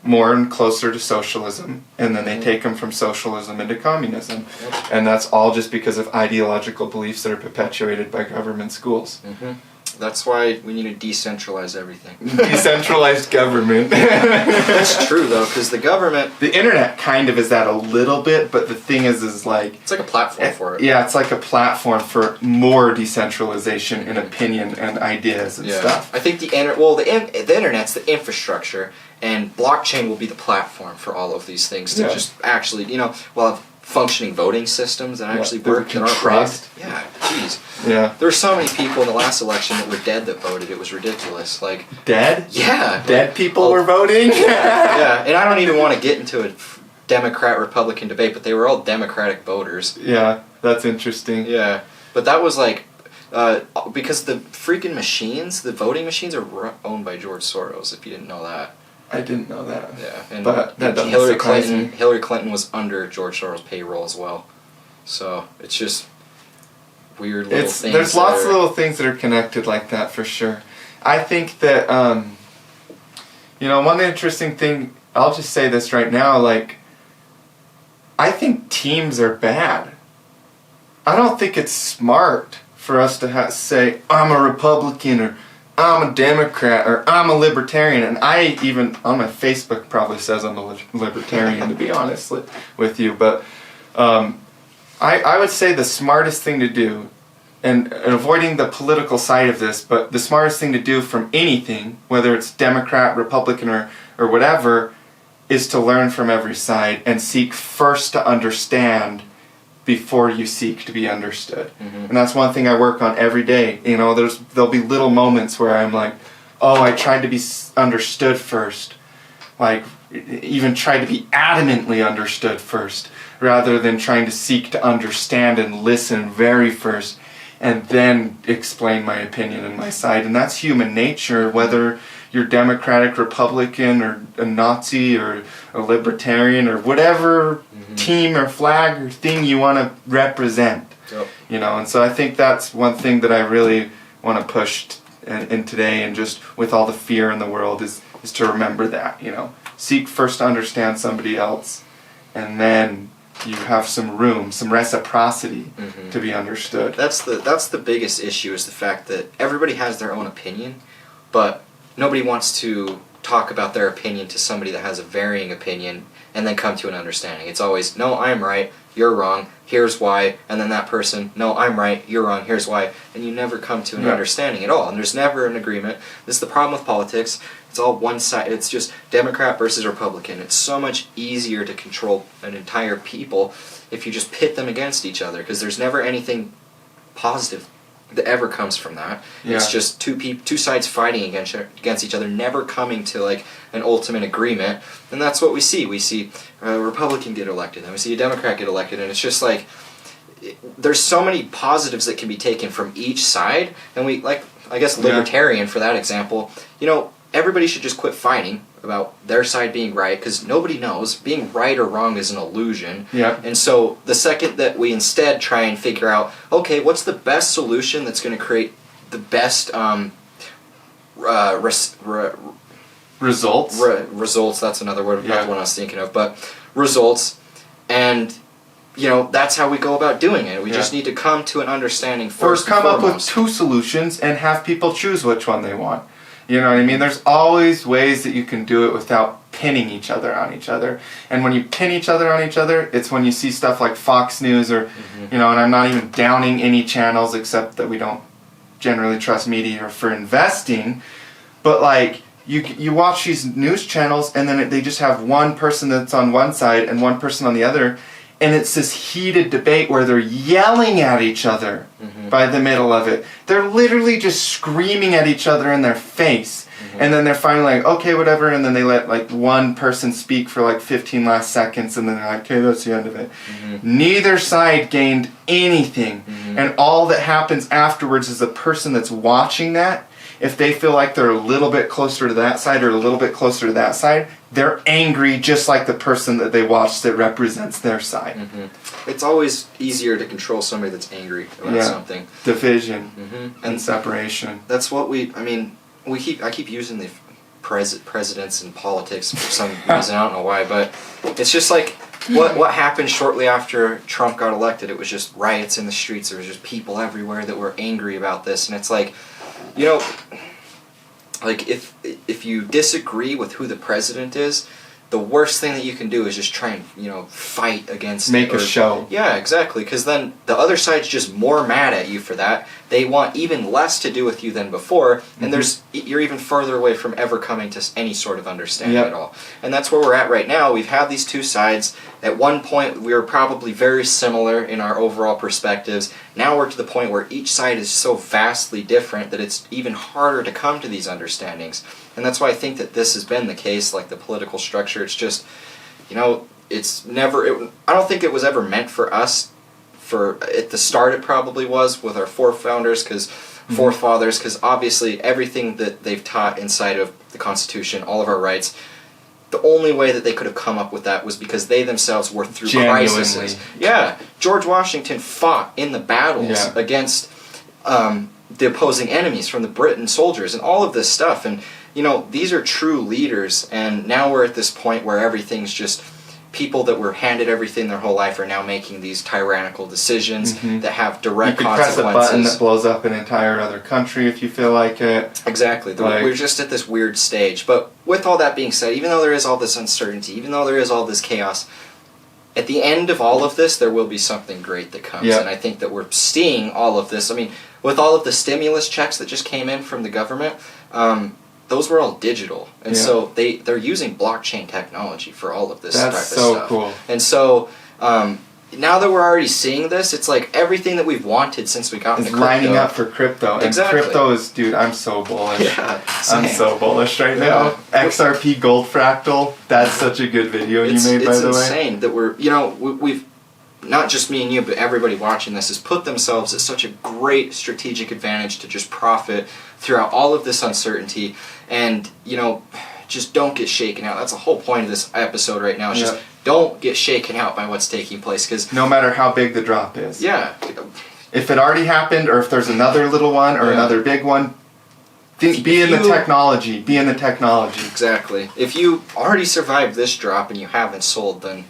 more and closer to socialism, and then they take them from socialism into communism. Yep. And that's all just because of ideological beliefs that are perpetuated by government schools. Mm-hmm. That's why we need to decentralize everything. Decentralized government. That's true, though, because the government... The internet kind of is that a little bit, but the thing is like... It's like a platform for it. Yeah, it's like a platform for more decentralization in opinion and ideas and stuff. I think the internet's the infrastructure, and blockchain will be the platform for all of these things to just actually, we'll have functioning voting systems that actually work and aren't trust. Yeah, jeez. Yeah. There were so many people in the last election that were dead that voted. It was ridiculous. Dead? Yeah. Dead people were voting? Yeah, and I don't even want to get into a Democrat-Republican debate, but they were all Democratic voters. Yeah, that's interesting. Yeah, but that was because the freaking machines, the voting machines are owned by George Soros, if you didn't know that. I didn't know that. Yeah, and but that Hillary Clinton was under George Soros' payroll as well. So it's just weird little things. There's lots of little things that are connected like that for sure. I think that one interesting thing. I'll just say this right now. I think teams are bad. I don't think it's smart for us to say I'm a Republican or I'm a Democrat or I'm a Libertarian, and I even on my Facebook probably says I'm a Libertarian to be honest with you, but I would say the smartest thing to do, and avoiding the political side of this, but the smartest thing to do from anything, whether it's Democrat, Republican, or whatever, is to learn from every side and seek first to understand before you seek to be understood. Mm-hmm. And that's one thing I work on every day. There'll be little moments where I'm like, oh, I tried to be understood first. Even tried to be adamantly understood first, rather than trying to seek to understand and listen very first, and then explain my opinion and my side. And that's human nature, whether you're Democratic, Republican, or a Nazi, or a Libertarian, or whatever team or flag or thing you want to represent. Yep. And so I think that's one thing that I really want to push in today, and just with all the fear in the world, is to remember that, seek first to understand somebody else, and then you have some room, some reciprocity to be understood. That's the biggest issue, is the fact that everybody has their own opinion, but nobody wants to talk about their opinion to somebody that has a varying opinion and then come to an understanding. It's always, no, I'm right, you're wrong, here's why, and then that person, no, I'm right, you're wrong, here's why, and you never come to an understanding at all, and there's never an agreement. This is the problem with politics. It's all one side. It's just Democrat versus Republican. It's so much easier to control an entire people if you just pit them against each other, because there's never anything positive that ever comes from that. Yeah. It's just two sides fighting against each other, never coming to an ultimate agreement. And that's what we see. We see a Republican get elected, and we see a Democrat get elected, and it's just there's so many positives that can be taken from each side. And I guess Libertarian for that example, everybody should just quit fighting about their side being right, because nobody knows. Being right or wrong is an illusion. Yeah. And so the second that we instead try and figure out, okay, what's the best solution that's going to create the best results? Results, that's another word, not the one I was thinking of, but results, and that's how we go about doing it. We just need to come to an understanding first. Or come up with two solutions and have people choose which one they want. You know what I mean? There's always ways that you can do it without pinning each other on each other. And when you pin each other on each other, it's when you see stuff like Fox News or, and I'm not even downing any channels except that we don't generally trust media for investing. But like, you watch these news channels and then they just have one person that's on one side and one person on the other. And it's this heated debate where they're yelling at each other by the middle of it. They're literally just screaming at each other in their face. And then they're finally like, okay, whatever. And then they let like one person speak for like 15 last seconds. And then they're like, okay, that's the end of it. Neither side gained anything. And all that happens afterwards is the person that's watching that, if they feel like they're a little bit closer to that side or a little bit closer to that side, they're angry just like the person that they watched that represents their side. It's always easier to control somebody that's angry about something. Division and separation. That's what I keep using the presidents in politics for some reason. I don't know why, but it's just like what happened shortly after Trump got elected. It was just riots in the streets. There was just people everywhere that were angry about this, and it's like, like if you disagree with who the president is, the worst thing that you can do is just try and fight against a show. Yeah, exactly, because then the other side's just more mad at you for that. They want even less to do with you than before, and you're even further away from ever coming to any sort of understanding at all. And that's where we're at right now. We've had these two sides. At one point, we were probably very similar in our overall perspectives. Now we're to the point where each side is so vastly different that it's even harder to come to these understandings. And that's why I think that this has been the case, like the political structure. It's just, it's never, I don't think it was ever meant for us. At the start it probably was with our forefathers, because obviously everything that they've taught inside of the Constitution, all of our rights, the only way that they could have come up with that was because they themselves were through crises. Yeah, George Washington fought in the battles against the opposing enemies from the Briton soldiers and all of this stuff. And, these are true leaders, and now we're at this point where everything's just people that were handed everything their whole life are now making these tyrannical decisions that have direct consequences. You can press a button that blows up an entire other country if you feel like it. Exactly. We're just at this weird stage. But with all that being said, even though there is all this uncertainty, even though there is all this chaos, at the end of all of this, there will be something great that comes. And I think that we're seeing all of this. I mean, with all of the stimulus checks that just came in from the government, those were all digital, and so they're using blockchain technology for all of this type of stuff. That's so cool. And so now that we're already seeing this, it's like everything that we've wanted since we got into crypto. Lining up for crypto. Exactly. And crypto is, dude, I'm so bullish. Yeah, same. I'm so bullish right now. XRP Gold Fractal, that's such a good video you made, by the way. It's insane that we've not just me and you, but everybody watching this has put themselves at such a great strategic advantage to just profit throughout all of this uncertainty, and just don't get shaken out. That's the whole point of this episode right now. Is just don't get shaken out by what's taking place, because no matter how big the drop is. Yeah. If it already happened, or if there's another little one or another big one, be in the technology. Be in the technology. Exactly. If you already survived this drop and you haven't sold, then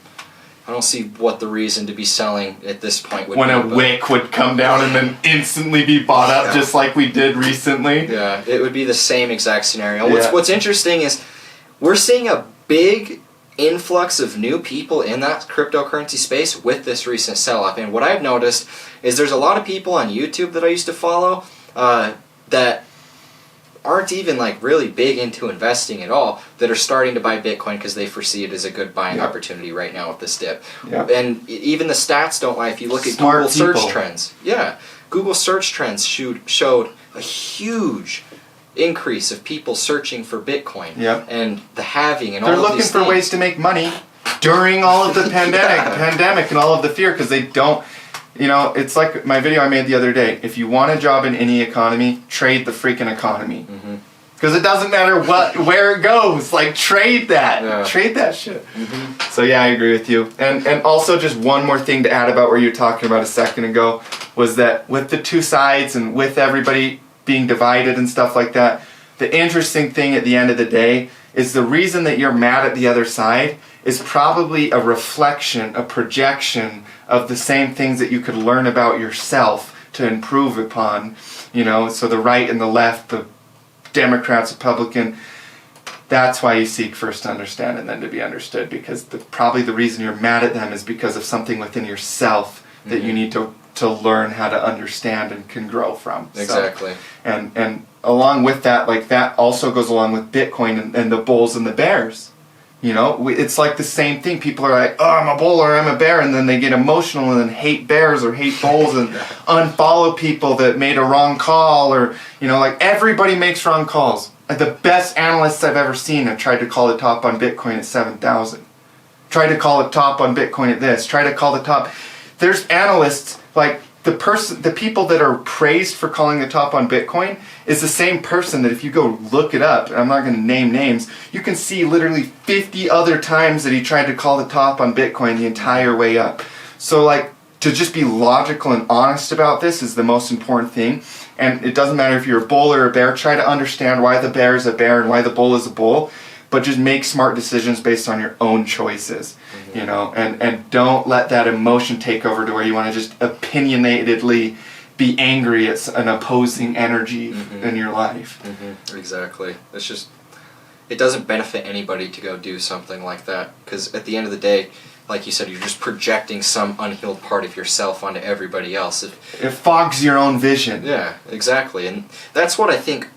I don't see what the reason to be selling at this point would be. When a wick would come down and then instantly be bought up, just like we did recently. Yeah, it would be the same exact scenario. What's interesting is we're seeing a big influx of new people in that cryptocurrency space with this recent sell-off. And what I've noticed is there's a lot of people on YouTube that I used to follow that aren't even really big into investing at all, that are starting to buy Bitcoin because they foresee it as a good buying opportunity right now with this dip. And even the stats don't lie. If you look at Google search trends, Google search trends showed a huge increase of people searching for Bitcoin and the halving and all of these things. They're looking for ways to make money during all of the pandemic and all of the fear, because they don't. It's like my video I made the other day. If you want a job in any economy, trade the freaking economy. Because it doesn't matter where it goes. Trade that. Trade that shit. So I agree with you. And also just one more thing to add about what you were talking about a second ago was that with the two sides and with everybody being divided and stuff like that, the interesting thing at the end of the day is the reason that you're mad at the other side is probably a reflection, a projection of the same things that you could learn about yourself to improve upon. You know, so the right and the left, the Democrats, Republican, that's why you seek first to understand and then to be understood, because probably the reason you're mad at them is because of something within yourself that you need to learn how to understand and can grow from. Exactly. So, and along with that, like that also goes along with Bitcoin and the bulls and the bears. You know, it's like the same thing. People are like, oh, I'm a bull or I'm a bear, and then they get emotional and then hate bears or hate bulls and unfollow people that made a wrong call, or, you know, like everybody makes wrong calls. Like the best analysts I've ever seen have tried to call the top on Bitcoin at 7,000. Tried to call it top on Bitcoin at this. Try to call the top. There's analysts, like the people that are praised for calling the top on Bitcoin is the same person that if you go look it up, and I'm not going to name names, you can see literally 50 other times that he tried to call the top on Bitcoin the entire way up. So like, to just be logical and honest about this is the most important thing. And it doesn't matter if you're a bull or a bear, try to understand why the bear is a bear and why the bull is a bull, but just make smart decisions based on your own choices, you know, and don't let that emotion take over to where you want to just opinionatedly be angry at an opposing energy in your life. Exactly. It's just, it doesn't benefit anybody to go do something like that, because at the end of the day, like you said, you're just projecting some unhealed part of yourself onto everybody else. It fogs your own vision. Yeah, exactly. And that's what I think,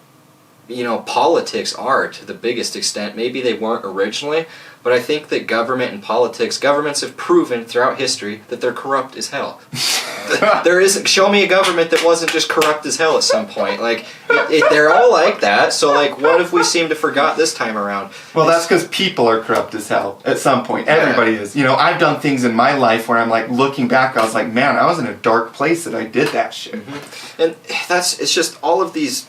you know, politics are to the biggest extent. Maybe they weren't originally, but I think that government and politics, governments have proven throughout history that they're corrupt as hell. There isn't, show me a government that wasn't just corrupt as hell at some point. Like, they're all like that, so like, what if we seem to forgot this time around? Well, that's because people are corrupt as hell at some point. Everybody is. You know, I've done things in my life where I'm like, looking back, I was like, man, I was in a dark place that I did that shit. And it's just all of this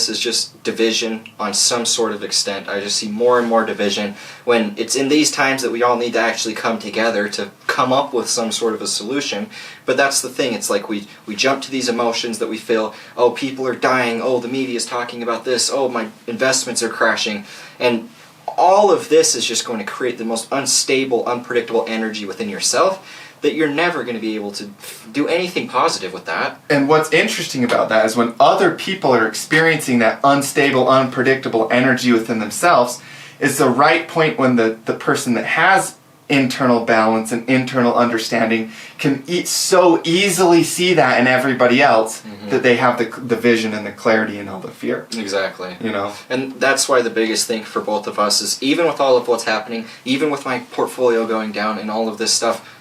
is just division on some sort of extent. I just see more and more division when it's in these times that we all need to actually come together to come up with some sort of a solution. But that's the thing. It's like we jump to these emotions that we feel, oh, people are dying, oh, the media is talking about this, oh, my investments are crashing. And all of this is just going to create the most unstable, unpredictable energy within yourself that you're never going to be able to do anything positive with that. And what's interesting about that is when other people are experiencing that unstable, unpredictable energy within themselves, is the right point when the person that has internal balance and internal understanding can so easily see that in everybody else that they have the vision and the clarity and all the fear. Exactly. You know? And that's why the biggest thing for both of us is, even with all of what's happening, even with my portfolio going down and all of this stuff,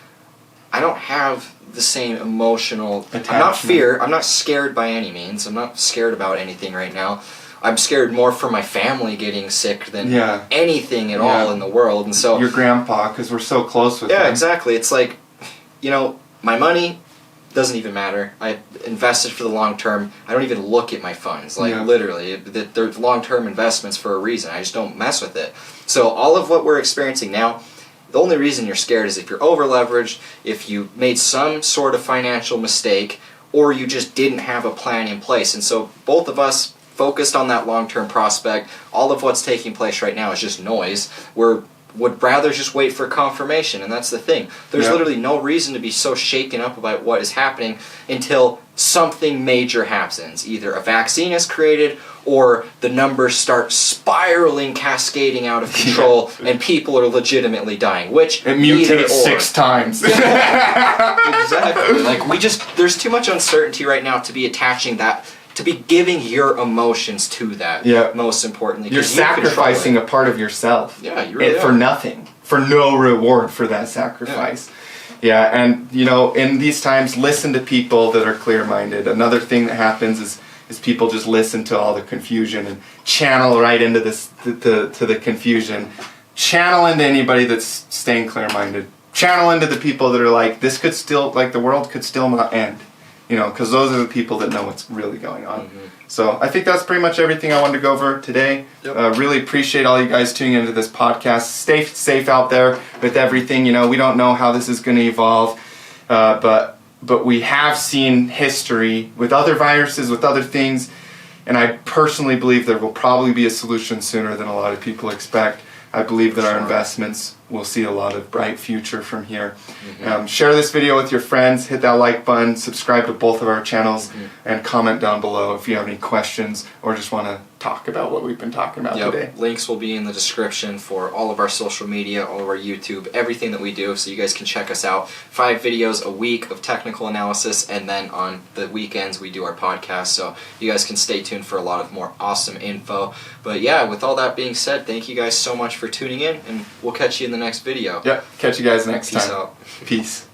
I don't have the same emotional attachment. I'm not scared by any means. I'm not scared about anything right now. I'm scared more for my family getting sick than anything at all in the world. And so your grandpa, because we're so close with him. Yeah, exactly. It's like, you know, my money doesn't even matter. I invested for the long term. I don't even look at my funds. Like, literally, they're long-term investments for a reason. I just don't mess with it. So all of what we're experiencing now, the only reason you're scared is if you're over-leveraged, if you made some sort of financial mistake, or you just didn't have a plan in place. And so both of us focused on that long-term prospect. All of what's taking place right now is just noise. Would rather just wait for confirmation, and that's the thing. There's literally no reason to be so shaken up about what is happening until something major happens. Either a vaccine is created, or the numbers start spiraling, cascading out of control, and people are legitimately dying, which it mutates 6 times. Exactly. Like, there's too much uncertainty right now to be attaching that, to be giving your emotions to that, most importantly. You're sacrificing a part of yourself. Yeah, you really for nothing. For no reward for that sacrifice. Yeah, and, you know, in these times, listen to people that are clear-minded. Another thing that happens is people just listen to all the confusion and channel right into to the confusion. Channel into anybody that's staying clear-minded. Channel into the people that are like, this could still, like, the world could still not end. You know, because those are the people that know what's really going on. So I think that's pretty much everything I wanted to go over today. Really appreciate all you guys tuning into this podcast. Stay safe out there with everything. You know, we don't know how this is going to evolve, but we have seen history with other viruses, with other things. And I personally believe there will probably be a solution sooner than a lot of people expect. I believe that our investments will see a lot of bright future from here. Share this video with your friends, hit that like button, subscribe to both of our channels, and comment down below if you have any questions or just want to talk about what we've been talking about today. Links will be in the description for all of our social media, all of our YouTube, everything that we do, so you guys can check us out. 5 videos a week of technical analysis, and then on the weekends we do our podcast, so you guys can stay tuned for a lot of more awesome info. But yeah, with all that being said, thank you guys so much for tuning in, and we'll catch you in the next video. Yep, catch you guys next time. Peace out. Peace.